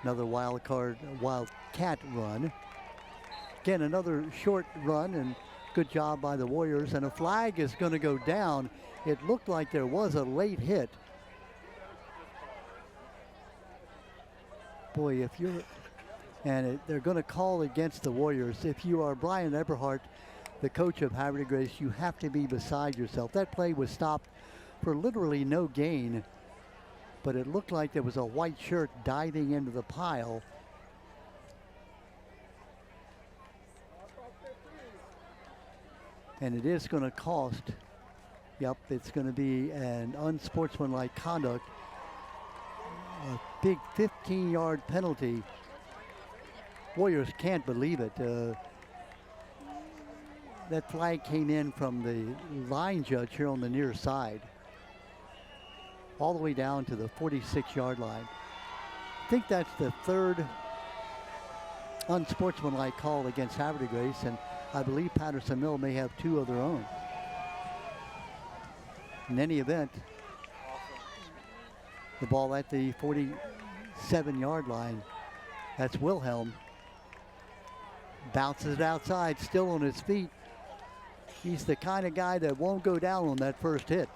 Another wildcat run. Again, another short run, and good job by the Warriors, and a flag is going to go down. It looked like there was a late hit. Boy, if you're, and they're going to call against the Warriors. If you are Brian Eberhardt, the coach of Havre de Grace, you have to be beside yourself. That play was stopped for literally no gain, but it looked like there was a white shirt diving into the pile. And it is going to cost, yep, it's going to be an unsportsmanlike conduct. A big 15-yard penalty. Warriors can't believe it. That flag came in from the line judge here on the near side, all the way down to the 46-yard line. I think that's the third unsportsmanlike call against Havre de Grace, and I believe Patterson Mill may have 2 of their own. In any event, the ball at the 47-yard line. That's Wilhelm. Bounces it outside, still on his feet. He's the kind of guy that won't go down on that first hit.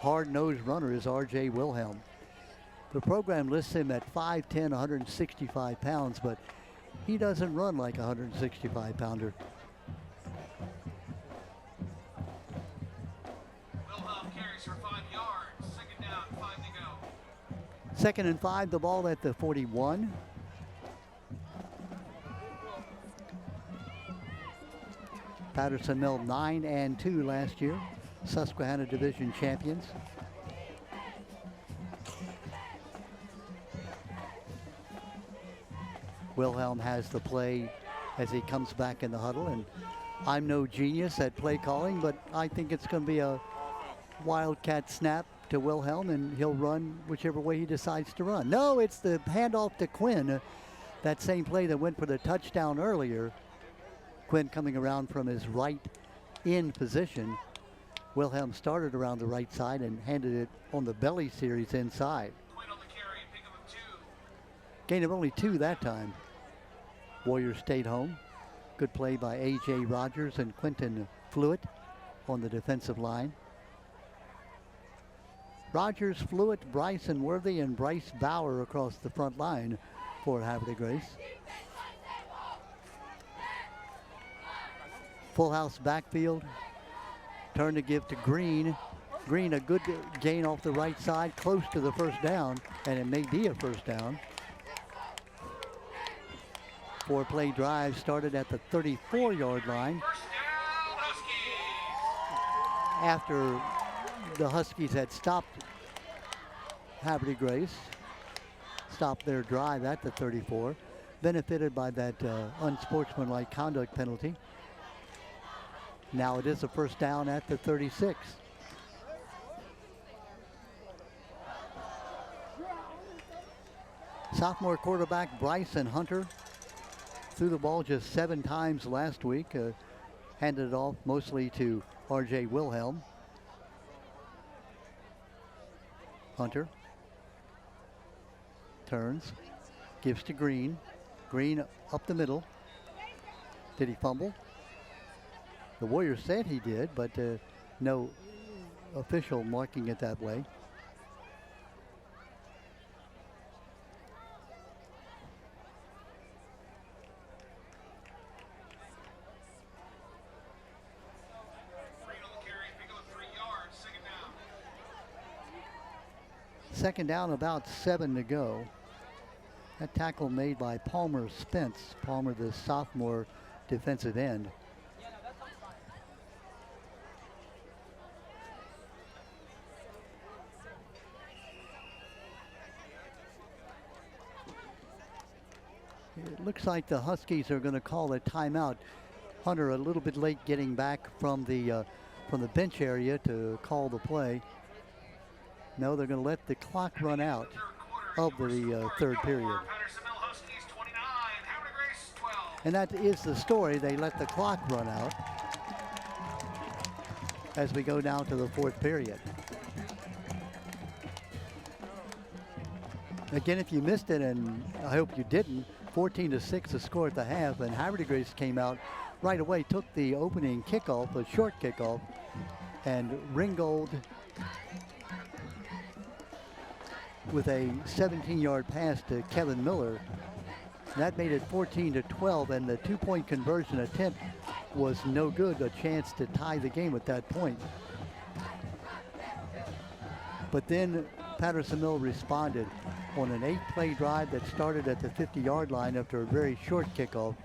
Hard-nosed runner is R.J. Wilhelm. The program lists him at 5'10", 165 pounds, but he doesn't run like a 165-pounder. Wilhelm carries for 5 yards. Second down, 5 to go. 2nd and 5, the ball at the 41. Patterson Mill 9-2 last year, Susquehanna Division champions. Wilhelm has the play as he comes back in the huddle, and I'm no genius at play calling, but I think it's going to be a wildcat snap to Wilhelm, and he'll run whichever way he decides to run. No, it's the handoff to Quinn, that same play that went for the touchdown earlier. Quinn coming around from his right in position. Wilhelm started around the right side and handed it on the belly series inside. Quinn on the carry, pick up 2. Gain of only 2 that time. Warriors stayed home. Good play by A.J. Rogers and Quentin Fluitt on the defensive line. Rogers, Fluitt, Bryson Worthy, and Bryce Bauer across the front line for Havre de Grace. Full house backfield. Turn to give to Green. Green, a good gain off the right side, close to the first down, and it may be a first down. 4-play drive started at the 34-yard line. First down, Huskies. After the Huskies had stopped Havre de Grace, stopped their drive at the 34, benefited by that unsportsmanlike conduct penalty. Now it is a first down at the 36. Sophomore quarterback Bryson Hunter threw the ball just 7 times last week, handed it off mostly to R.J. Wilhelm. Hunter turns, gives to Green. Green up the middle. Did he fumble? The Warriors said he did, but no official marking it that way. Second down, about 7 to go. That tackle made by Palmer Spence. Palmer, the sophomore defensive end. It looks like the Huskies are going to call a timeout. Hunter a little bit late getting back from the bench area to call the play. No, they're going to let the clock run out of the third period. And that is the story. They let the clock run out as we go down to the fourth period. Again, if you missed it, and I hope you didn't, 14-6 the score at the half, and Havre Grace came out right away, took the opening kickoff, a short kickoff, and Ringgold with a 17-yard pass to Kevin Miller. That made it 14-12, and the two-point conversion attempt was no good, a chance to tie the game at that point. But then Patterson Mill responded on an 8-play drive that started at the 50-yard line after a very short kickoff.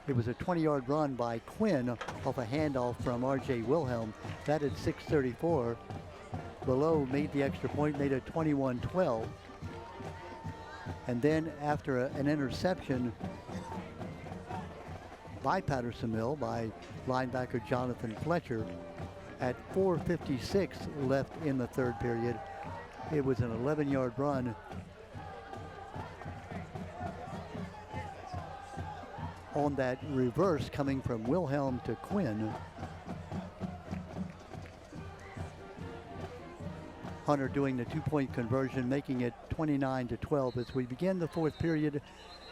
It was a 20-yard run by Quinn off a handoff from R.J. Wilhelm. That at 6:34. Below made the extra point, made it 21-12. And then after an interception by Patterson Mill, by linebacker Jonathan Fletcher, at 4:56 left in the third period, it was an 11-yard run on that reverse coming from Wilhelm to Quinn. Hunter doing the two-point conversion, making it 29-12. As we begin the fourth period,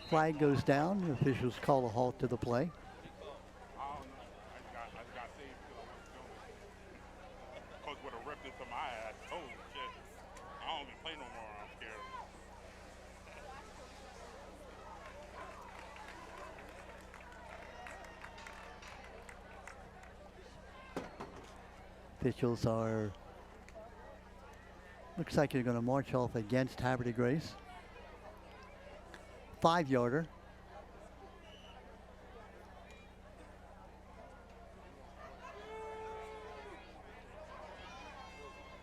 flag goes down. The officials call a halt to the play. Coach would have ripped it to my ass. Oh, shit. I don't even play no more. I'm scared. Officials are, looks like they're going to march off against Havre de Grace. 5-yarder.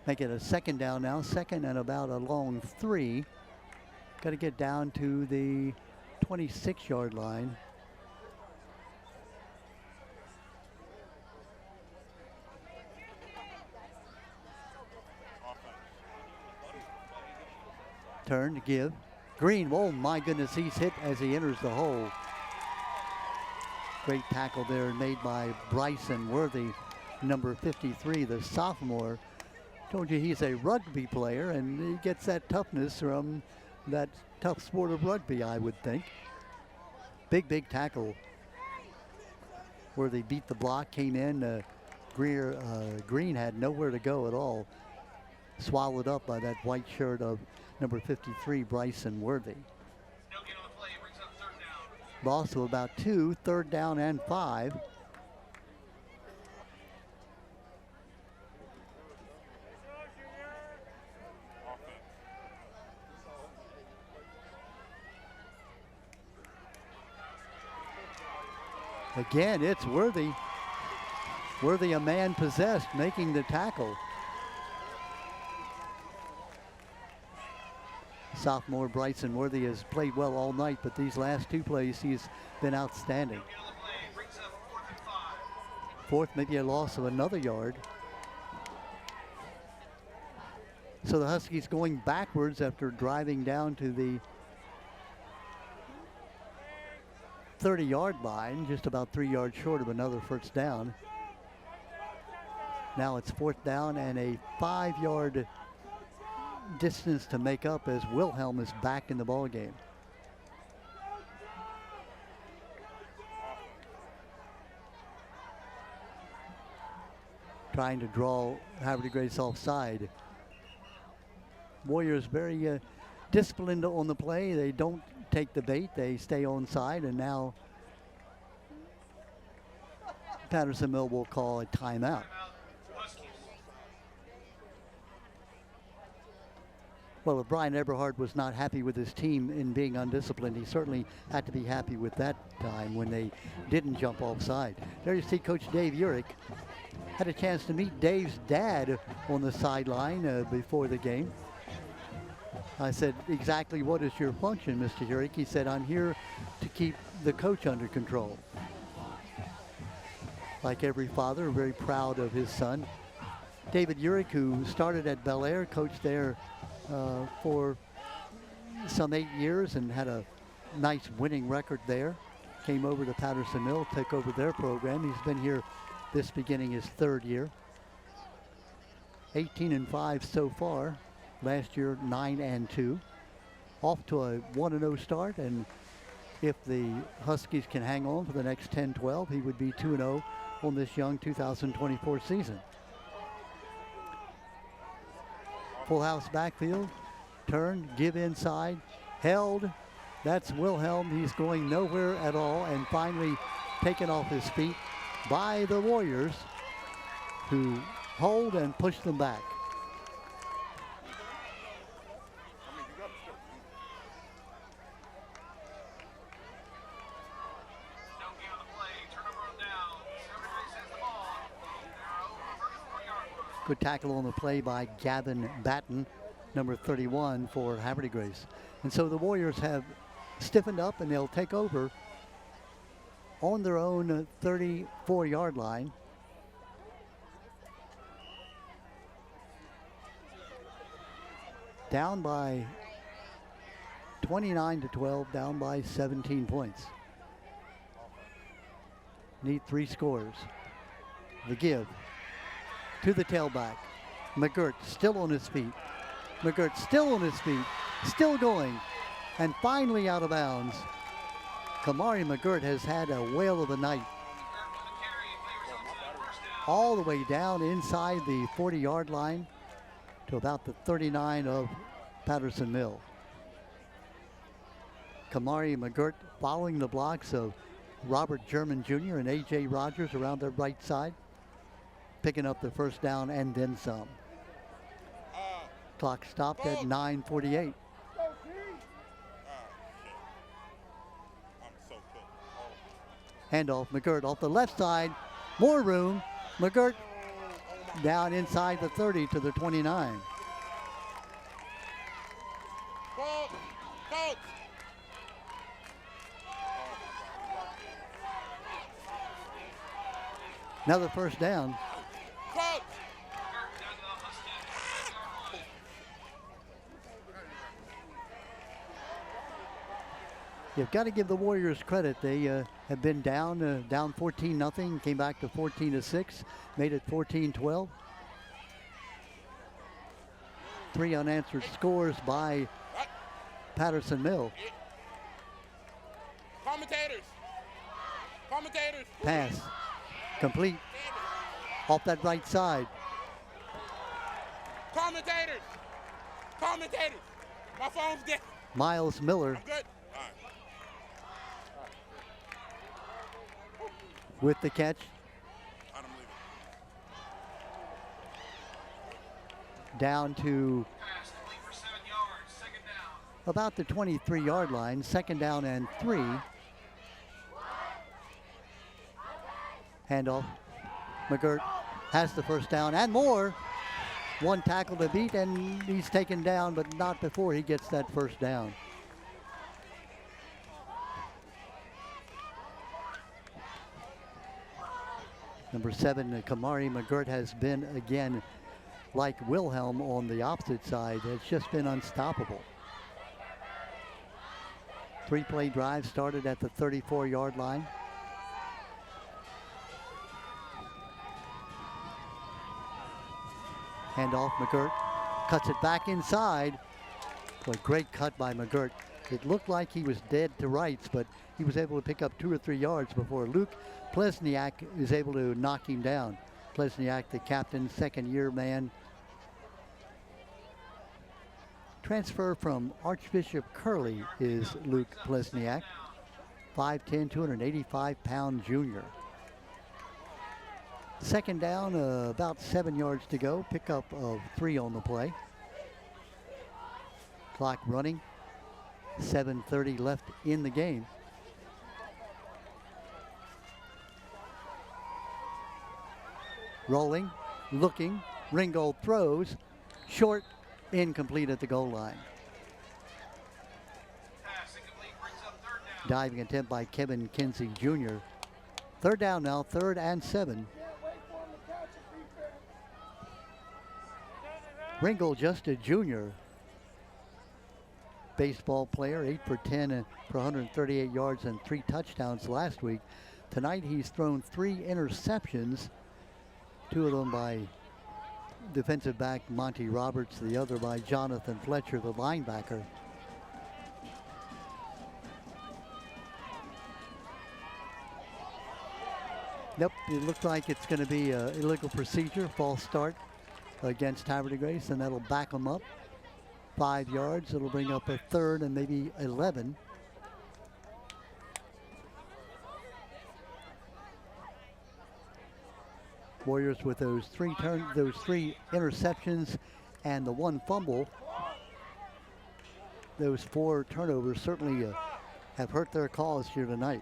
Make it a second down now, second and about a long 3. Got to get down to the 26-yard line. Turn to give. Green, oh my goodness, he's hit as he enters the hole. Great tackle there made by Bryson Worthy, number 53, the sophomore. Told you he's a rugby player, and he gets that toughness from that tough sport of rugby, I would think. Big tackle. Worthy beat the block, came in. Green had nowhere to go at all. Swallowed up by that white shirt of number 53, Bryson Worthy. Loss of about 2, third down and 5. Again, it's Worthy. Worthy, a man possessed, making the tackle. Sophomore Bryson Worthy has played well all night, but these last 2 plays he's been outstanding. Fourth, maybe a loss of another yard. So the Huskies going backwards after driving down to the 30-yard line, just about 3 yards short of another first down. Now it's fourth down and a 5-yard distance to make up as Wilhelm is back in the ball game. Trying to draw Havre de Grace offside. Warriors very disciplined on the play. They don't take the bait. They stay onside, and now Patterson Mill will call a timeout. Well, if Brian Eberhard was not happy with his team in being undisciplined, he certainly had to be happy with that time when they didn't jump offside. There you see Coach Dave Urich. Had a chance to meet Dave's dad on the sideline before the game. I said, exactly what is your function, Mr. Urich? He said, I'm here to keep the coach under control. Like every father, very proud of his son. David Urich, who started at Bel Air, coached there for some 8 years and had a nice winning record there. Came over to Patterson Mill, took over their program. He's been here this beginning his 3rd year. 18-5 so far. Last year 9-2. Off to a 1-0 start, and if the Huskies can hang on for the next 10-12, he would be 2-0 on this young 2024 season. Full house backfield, turn, give inside, held. That's Wilhelm. He's going nowhere at all, and finally taken off his feet by the Warriors, who hold and push them back. Good tackle on the play by Gavin Batten, number 31 for Havre de Grace. And so the Warriors have stiffened up, and they'll take over on their own 34-yard line. Down by 29-12, down by 17 points. Need 3 scores. The give to the tailback. McGirt still on his feet. McGirt still on his feet, still going, and finally out of bounds. Kamari McGirt has had a whale of a night. All the way down inside the 40-yard line to about the 39 of Patterson Mill. Kamari McGirt following the blocks of Robert German Jr. and A.J. Rogers around their right side, picking up the first down and then some. Clock stopped at 9:48. Handoff, McGirt off the left side, more room. McGirt down inside the 30 to the 29. Another first down. You've got to give the Warriors credit. They have been down 14-0, came back to 14-6, made it 14-12. 3 unanswered scores by Patterson Mill. Commentators. Pass complete off that right side. Commentators. My phone's dead. Miles Miller I'm good. with the catch. I don't believe it. Down to Pass complete for 7 yards. Second down. about the 23-yard line. 2nd down and 3. Handoff. McGirt has the first down and more. 1 tackle to beat, and he's taken down, but not before he gets that first down. Number 7, Kamari McGirt has been, again, like Wilhelm on the opposite side. It's just been unstoppable. 3-play drive started at the 34-yard line. Handoff, McGirt cuts it back inside. Boy, great cut by McGirt. It looked like he was dead to rights, but he was able to pick up 2 or 3 yards before Luke Plesniak is able to knock him down. Plesniak, the captain, 2nd-year man. Transfer from Archbishop Curley is Luke Plesniak. 5'10", 285-pound junior. 2nd down, about 7 yards to go. Pickup of 3 on the play. Clock running. 7:30 left in the game. Rolling, looking, Ringgold throws, short, incomplete at the goal line. Pass incomplete brings up third down. Diving attempt by Kevin Kinsey Jr. Third down now, 3rd and 7. Ringgold just a junior. Baseball player, 8 for 10 for 138 yards and 3 touchdowns last week. Tonight he's thrown 3 interceptions, 2 of them by defensive back Monty Roberts, the other by Jonathan Fletcher, the linebacker. Yep, it looks like it's going to be an illegal procedure, false start against Havre de Grace, and that'll back them up 5 yards. It'll bring up a 3rd and maybe 11. Warriors with those 3 interceptions and the 1 fumble. Those 4 turnovers certainly have hurt their cause here tonight.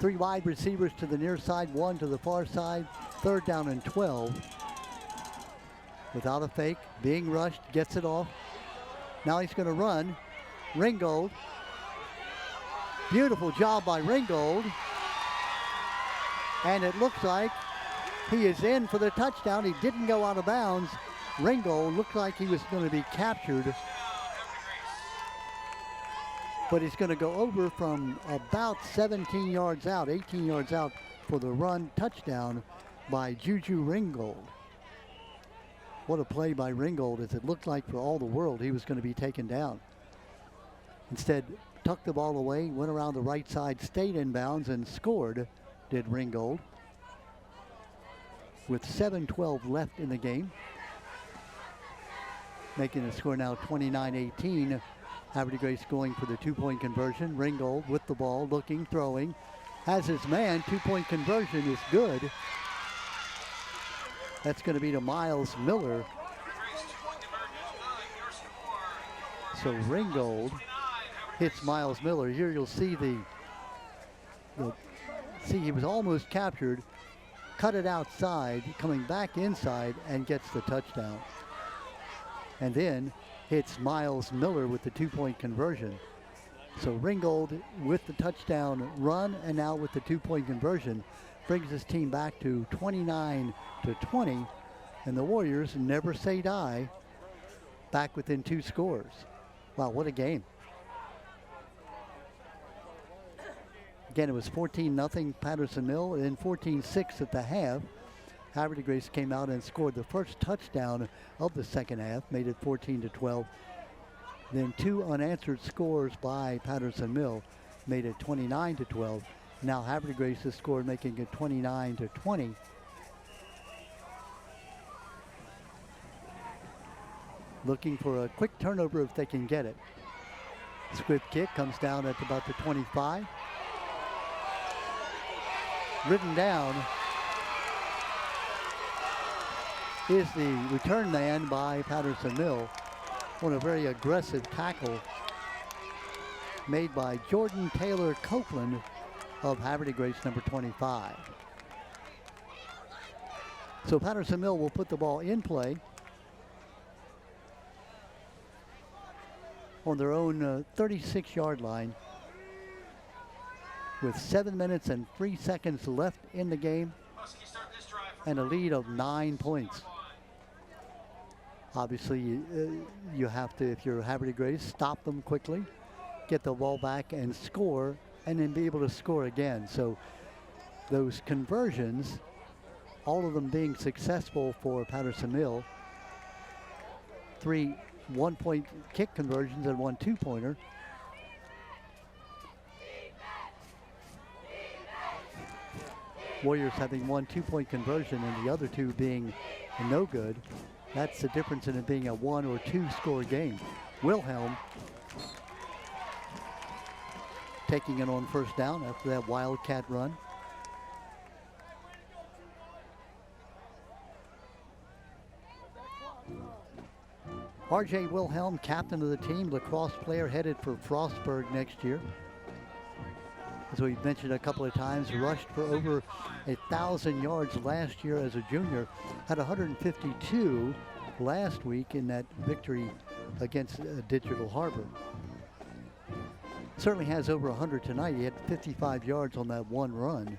Three wide receivers to the near side, 1 to the far side. 3rd down and 12. Without a fake, being rushed, gets it off. Now he's going to run. Ringgold. Beautiful job by Ringgold. And it looks like he is in for the touchdown. He didn't go out of bounds. Ringgold looked like he was going to be captured. But he's going to go over from about 17 yards out, 18 yards out for the run touchdown by Juju Ringgold. What a play by Ringgold, as it looked like for all the world he was going to be taken down. Instead, tucked the ball away, went around the right side, stayed in bounds, and scored, did Ringgold. With 7:12 left in the game. Making the score now 29-18. Havre de Grace going for the 2-point conversion. Ringgold with the ball, looking, throwing. Has his man. 2-point conversion is good. That's going to be to Miles Miller. So Ringgold hits Miles Miller. Here you'll see see he was almost captured. Cut it outside, coming back inside, and gets the touchdown. And then hits Miles Miller with the 2-point conversion. So Ringgold with the touchdown run and now with the 2-point conversion brings his team back to 29-20, and the Warriors never say die, back within 2 scores. Wow, what a game. Again, it was 14-0 Patterson Mill, and then 14-6 at the half. Havre de Grace came out and scored the first touchdown of the second half, made it 14-12. Then 2 unanswered scores by Patterson Mill, made it 29-12. Now Havre de Grace has scored, making it 29-20. Looking for a quick turnover if they can get it. Swift kick comes down at about the 25. Ridden down is the return man by Patterson Mill on a very aggressive tackle made by Jordan Taylor Copeland of Havre de Grace, number 25. So Patterson Mill will put the ball in play on their own 36-yard line with 7 minutes and 3 seconds left in the game and a lead of 9 points. Obviously, you have to, if you're Havre de Grace, stop them quickly, get the ball back and score, and then be able to score again. So those conversions, all of them being successful for Patterson Mill, 3 1-point kick conversions and 1 2-pointer. Warriors having 1 2-point conversion and the other 2 being no good. That's the difference in it being a 1 or 2 score game. Wilhelm taking it on first down after that wildcat run. R.J. Wilhelm, captain of the team, lacrosse player headed for Frostburg next year. As we've mentioned a couple of times, rushed for over 1,000 yards last year as a junior, had 152 last week in that victory against Digital Harbor. Certainly has over 100 tonight. He had 55 yards on that one run.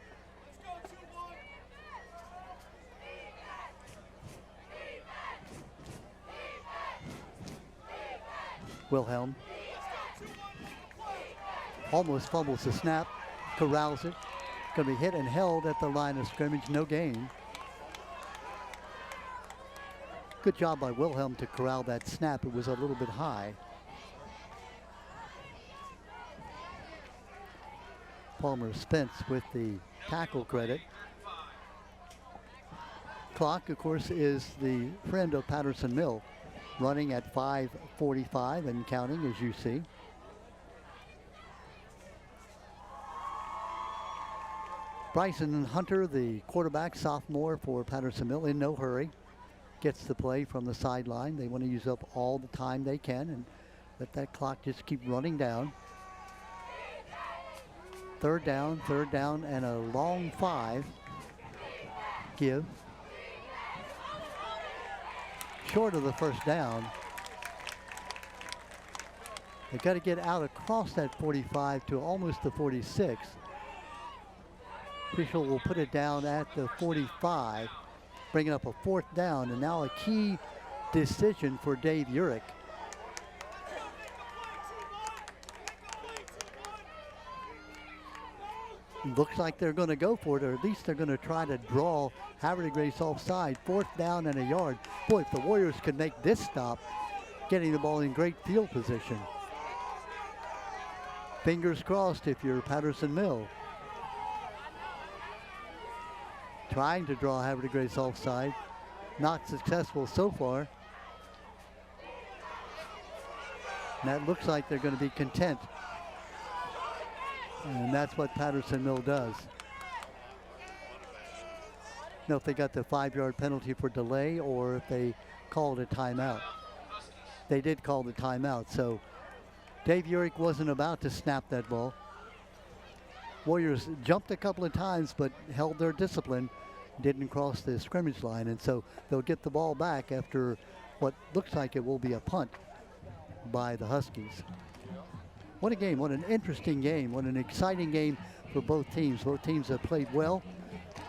Wilhelm almost fumbles the snap, corrals it. Going to be hit and held at the line of scrimmage, no gain. Good job by Wilhelm to corral that snap. It was a little bit high. Palmer Spence with the tackle credit. Clock, of course, is the friend of Patterson Mill, running at 5:45 and counting, as you see. Bryson Hunter, the quarterback, sophomore for Patterson Mill, in no hurry. Gets the play from the sideline. They want to use up all the time they can and let that clock just keep running down. Third down, and a long 5. Give. Short of the first down. They've got to get out across that 45 to almost the 46. Official will put it down at the 45, bringing up a 4th down, and now a key decision for Dave Urich. Looks like they're going to go for it, or at least they're going to try to draw Havre de Grace offside. 4th down and a yard. Boy, if the Warriors could make this stop, getting the ball in great field position. Fingers crossed if you're Patterson Mill. Trying to draw Havre de Grace offside. Not successful so far. And that looks like they're going to be content. And that's what Patterson Mill does. Know if they got the 5-yard penalty for delay or if they called a timeout. They did call the timeout, so Dave Urich wasn't about to snap that ball. Warriors jumped a couple of times but held their discipline, didn't cross the scrimmage line, and so they'll get the ball back after what looks like it will be a punt by the Huskies. What a game, what an interesting game, what an exciting game for both teams. Both teams have played well.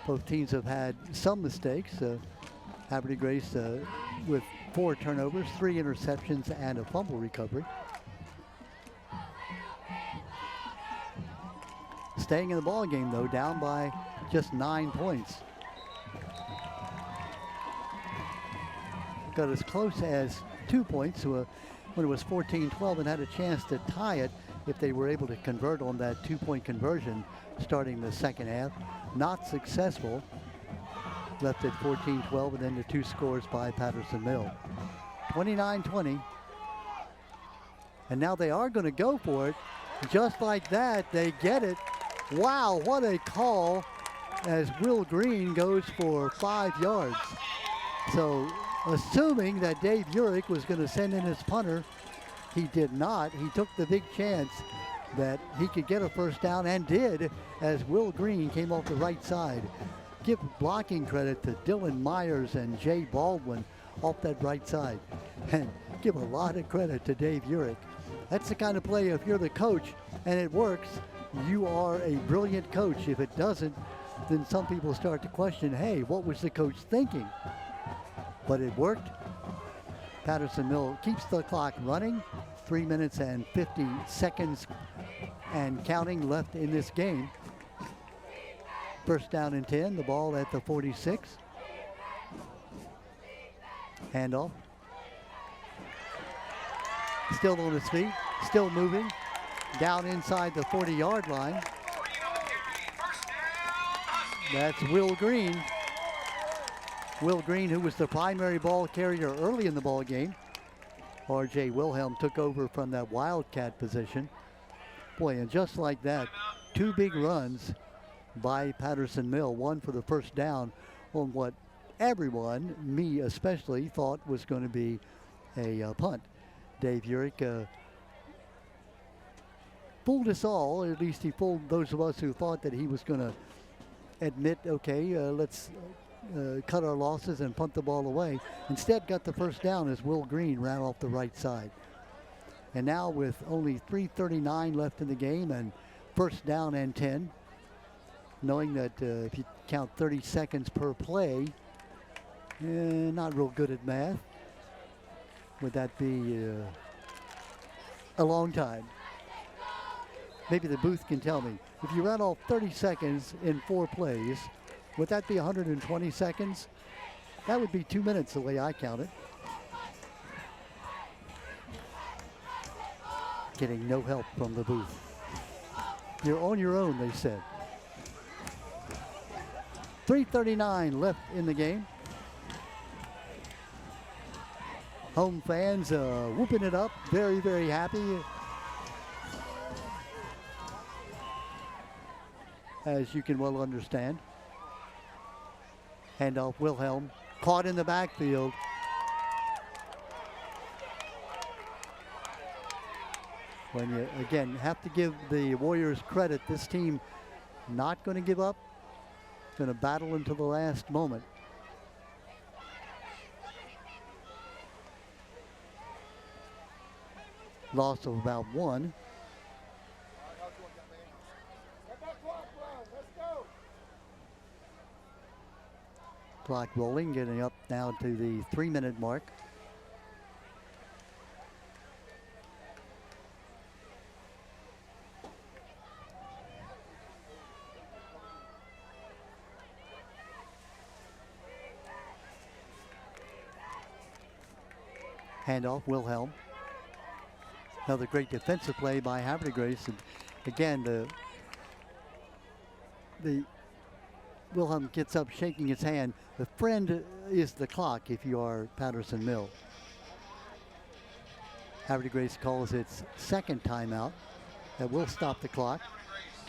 Both teams have had some mistakes. Havre de Grace with 4 turnovers, 3 interceptions, and a fumble recovery. Staying in the ball game, though, down by just 9 points. Got as close as 2 points when it was 14-12 and had a chance to tie it if they were able to convert on that 2-point conversion starting the second half. Not successful. Left at 14-12 and then the 2 scores by Patterson Mill. 29-20. And now they are going to go for it. Just like that, they get it. Wow, what a call as Will Green goes for 5 yards. So assuming that Dave Urich was going to send in his punter, he did not. He took the big chance that he could get a first down and did as Will Green came off the right side. Give blocking credit to Dylan Myers and Jay Baldwin off that right side. And give a lot of credit to Dave Urich. That's the kind of play, if you're the coach and it works, you are a brilliant coach. If it doesn't, then some people start to question, hey, what was the coach thinking? But it worked. Patterson Mill keeps the clock running. 3 minutes and 50 seconds and counting left in this game. First down and 10, the ball at the 46. Handoff. Still on his feet, still moving. Down inside the 40-yard line. That's Will Green. Will Green, who was the primary ball carrier early in the ball game. R.J. Wilhelm took over from that Wildcat position. Boy, and just like that, 2 big runs by Patterson Mill. One for the first down on what everyone, me especially, thought was going to be a punt. Dave Urick fooled us all, or at least he fooled those of us who thought that he was going to admit, okay, let's cut our losses and punt the ball away. Instead, got the first down as Will Green ran off the right side. And now with only 3:39 left in the game and first down and 10, knowing that if you count 30 seconds per play, not real good at math, would that be a long time? Maybe the booth can tell me. If you ran off 30 seconds in 4 plays, would that be 120 seconds? That would be 2 minutes the way I count it. Getting no help from the booth. You're on your own, they said. 3:39 left in the game. Home fans whooping it up, very, very happy. As you can well understand. Handoff Wilhelm, caught in the backfield. When you, again, have to give the Warriors credit, this team not going to give up, going to battle until the last moment. Loss of about 1. Clock rolling, getting up now to the 3-minute mark. Handoff, Wilhelm. Another great defensive play by Havre. And again, the Wilhelm gets up shaking his hand. The friend is the clock if you are Patterson Mill. Havre Grace calls its second timeout. That will stop the clock.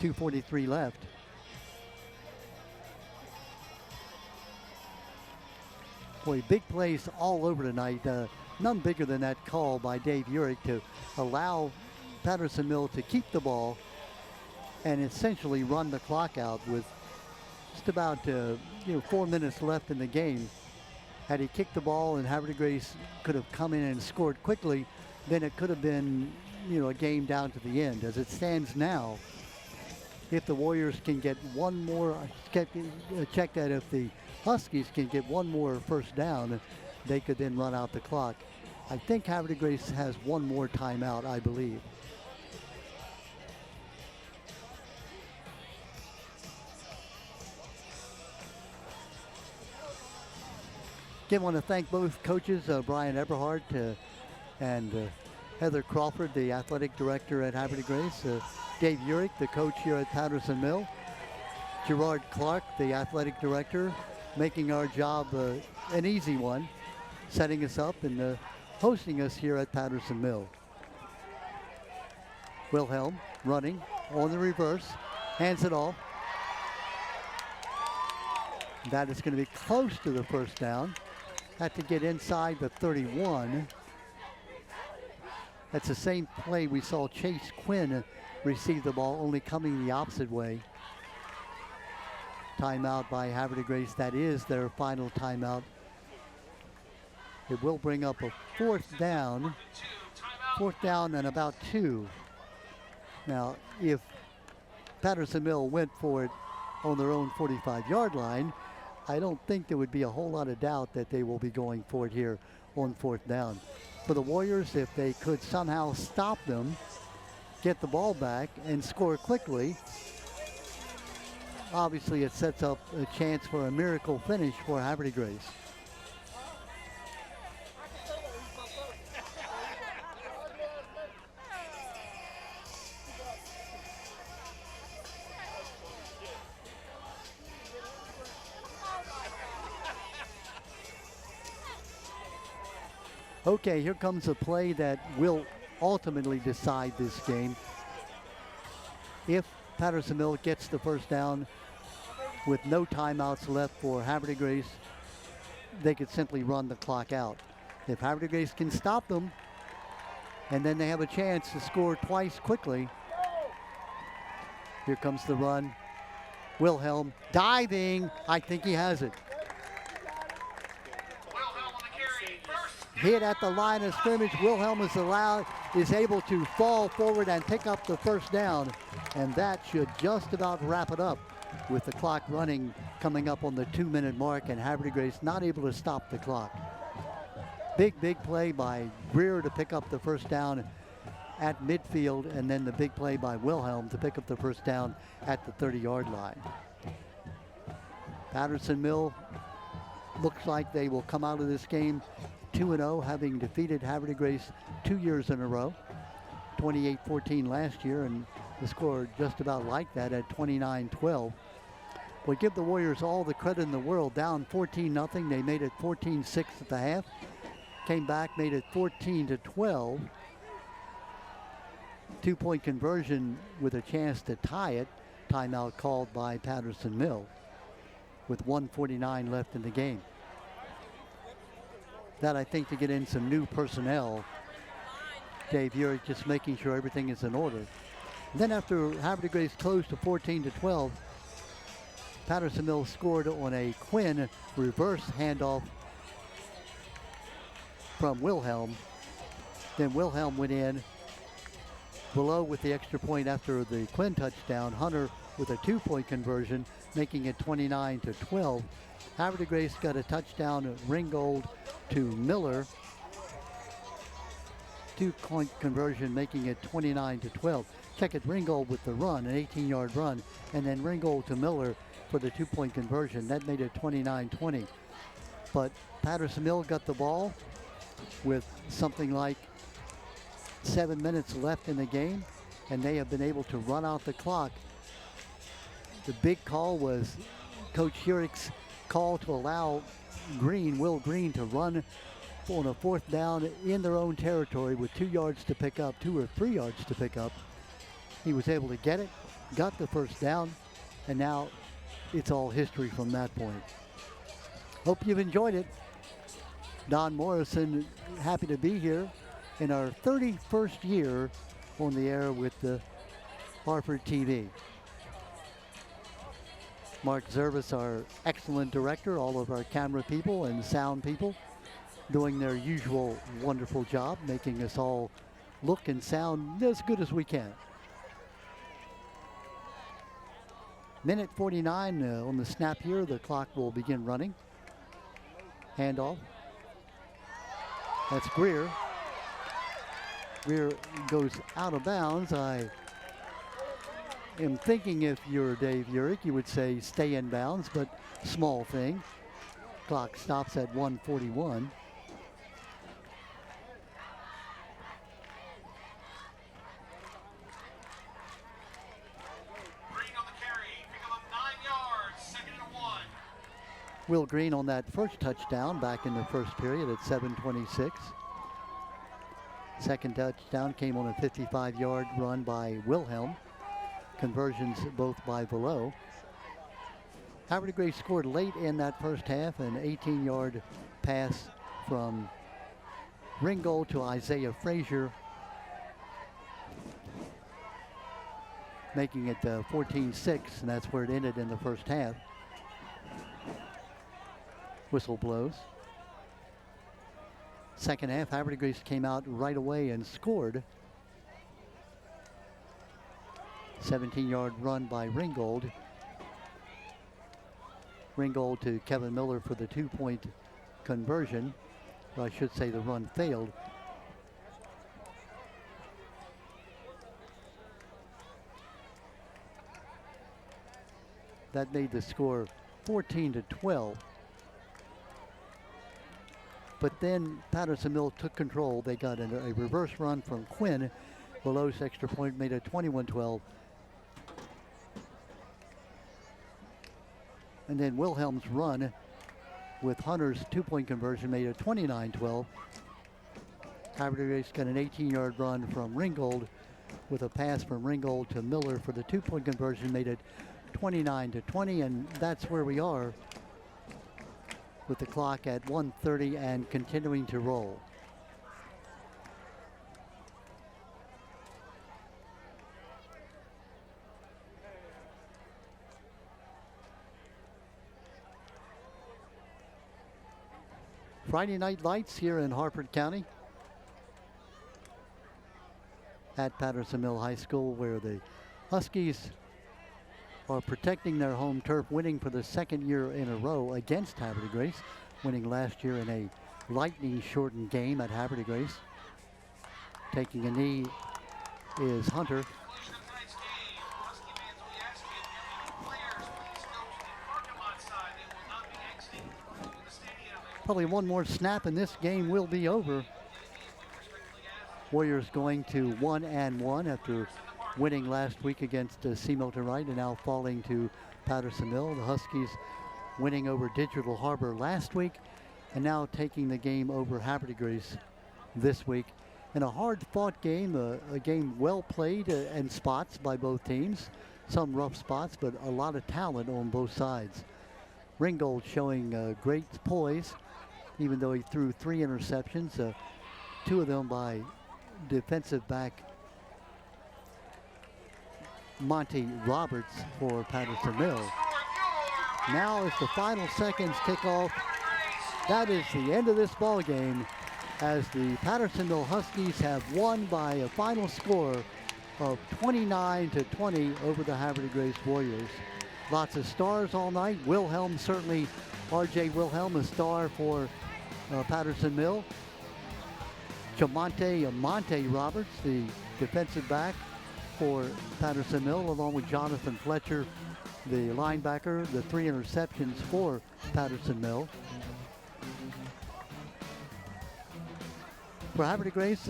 2:43 left. Boy, big plays all over tonight. None bigger than that call by Dave Urick to allow Patterson Mill to keep the ball and essentially run the clock out with just about 4 minutes left in the game. Had he kicked the ball and Havre Grace could have come in and scored quickly, then it could have been a game down to the end. As it stands now, if the Warriors can get one more, check that if the Huskies can get one more first down, they could then run out the clock. I think Havre Grace has one more timeout, I believe. Again, want to thank both coaches, Brian Eberhardt and Heather Crawford, the athletic director at Havre Grace, Dave Urick, the coach here at Patterson Mill, Gerard Clark, the athletic director, making our job an easy one, setting us up and hosting us here at Patterson Mill. Wilhelm running on the reverse, hands it off. That is going to be close to the first down. Had to get inside the 31. That's the same play we saw Chase Quinn receive the ball, only coming the opposite way. Timeout by Havre Grace. That is their final timeout. It will bring up a fourth down. Fourth down and about 2. Now, if Patterson Mill went for it on their own 45-yard line, I don't think there would be a whole lot of doubt that they will be going for it here on fourth down. For the Warriors, if they could somehow stop them, get the ball back, and score quickly, obviously it sets up a chance for a miracle finish for Havre Grace. Okay, here comes a play that will ultimately decide this game. If Patterson Mill gets the first down with no timeouts left for Havre Grace, they could simply run the clock out. If Havre Grace can stop them, and then they have a chance to score twice quickly. Here comes the run. Wilhelm diving. I think he has it. Wilhelm on the carry. First Hit at the line of scrimmage. Wilhelm is able to fall forward and pick up the first down. And that should just about wrap it up with the clock running, coming up on the 2-minute mark, and Havre Grace not able to stop the clock. Big play by Greer to pick up the first down at midfield, and then the big play by Wilhelm to pick up the first down at the 30-yard line. Patterson Mill looks like they will come out of this game 2-0, having defeated Havre Grace 2 years in a row. 28-14 last year, and the score just about like that at 29-12. We'll give the Warriors all the credit in the world. Down 14-0, they made it 14-6 at the half. Came back, made it 14-12. 2-point conversion with a chance to tie it. Timeout called by Patterson Mill with 1:49 left in the game. That, I think, to get in some new personnel. Dave, you're just making sure everything is in order. And then after Havre Grace closed to 14-12, Patterson Mill scored on a Quinn reverse handoff from Wilhelm. Then Wilhelm went in below with the extra point after the Quinn touchdown. Hunter with a 2-point conversion, making it 29-12. Havre Grace got a touchdown, Ringgold to Miller. 2-point conversion, making it 29-12. Check it, Ringgold with the run, an 18-yard run, and then Ringgold to Miller for the 2-point conversion. That made it 29-20. But Patterson Mill got the ball with something like 7 minutes left in the game, and they have been able to run out the clock. The big call was Coach Hurick's call to allow Will Green, to run on a 4th down in their own territory with 2 yards to pick up, 2 or 3 yards to pick up. He was able to get it, got the first down, and now it's all history from that point. Hope you've enjoyed it. Don Morrison, happy to be here in our 31st year on the air with the Harford TV. Mark Zervis, our excellent director, all of our camera people and sound people doing their usual wonderful job, making us all look and sound as good as we can. Minute 49 on the snap here. The clock will begin running. Handoff. That's Greer. Greer goes out of bounds. I am thinking if you're Dave Urick, you would say stay in bounds, but small thing. Clock stops at 1:41. Will Green on that first touchdown back in the first period at 7:26. Second touchdown came on a 55-yard run by Wilhelm. Conversions both by Below. Havre Grace scored late in that first half, an 18-yard pass from Ringgold to Isaiah Frazier, making it 14-6, and that's where it ended in the first half. Whistle blows. Second half, Havre Grace came out right away and scored. 17-yard run by Ringgold. Ringgold to Kevin Miller for the 2-point conversion. Or I should say the run failed. That made the score 14-12. But then Patterson Mill took control. They got a reverse run from Quinn. Below's extra point made it 21-12. And then Wilhelm's run with Hunter's 2-point conversion made it 29-12. Havre Grace got an 18-yard run from Ringgold with a pass from Ringgold to Miller for the 2-point conversion made it 29-20, and that's where we are with the clock at 1:30 and continuing to roll. Friday night lights here in Harford County at Patterson Mill High School, where the Huskies are protecting their home turf, winning for the second year in a row against Havre de Grace, winning last year in a lightning-shortened game at Havre de Grace. Taking a knee is Hunter. Conclusion of tonight's game. Husky fans will be asking if players please go to the parking lot side. They will not be exiting the stadium. Probably one more snap and this game will be over. Warriors going to 1-1 after winning last week against Seamotor Wright and now falling to Patterson Mill. The Huskies winning over Digital Harbor last week and now taking the game over Havre de Grace this week. In a hard-fought game, a game well played and spots by both teams. Some rough spots, but a lot of talent on both sides. Ringgold showing great poise, even though he threw 3 interceptions, 2 of them by defensive back Monty Roberts for Patterson Mill. Now as the final seconds tick off, that is the end of this ball game, as the Patterson Mill Huskies have won by a final score of 29-20 over the Havre de Grace Warriors. Lots of stars all night. Wilhelm, certainly R.J. Wilhelm, a star for Patterson Mill. Jamonte Monte Roberts, the defensive back for Patterson Mill, along with Jonathan Fletcher, the linebacker, the 3 interceptions for Patterson Mill. For Havre de Grace,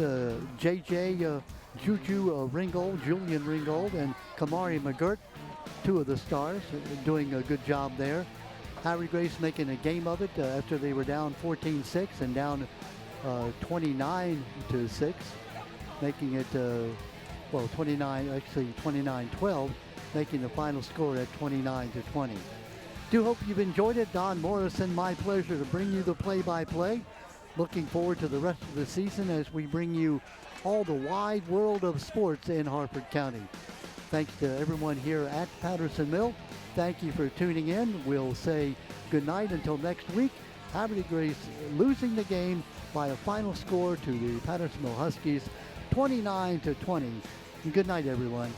J.J. Juju Ringgold, Julian Ringgold, and Kamari McGirt, 2 of the stars, doing a good job there. Havre de Grace making a game of it after they were down 14-6 and down 29-6, making it, 29-12, making the final score at 29-20. Do hope you've enjoyed it. Don Morrison, my pleasure to bring you the play-by-play. Looking forward to the rest of the season as we bring you all the wide world of sports in Harford County. Thanks to everyone here at Patterson Mill. Thank you for tuning in. We'll say good night until next week. Havre de Grace losing the game by a final score to the Patterson Mill Huskies, 29-20. Good night, everyone.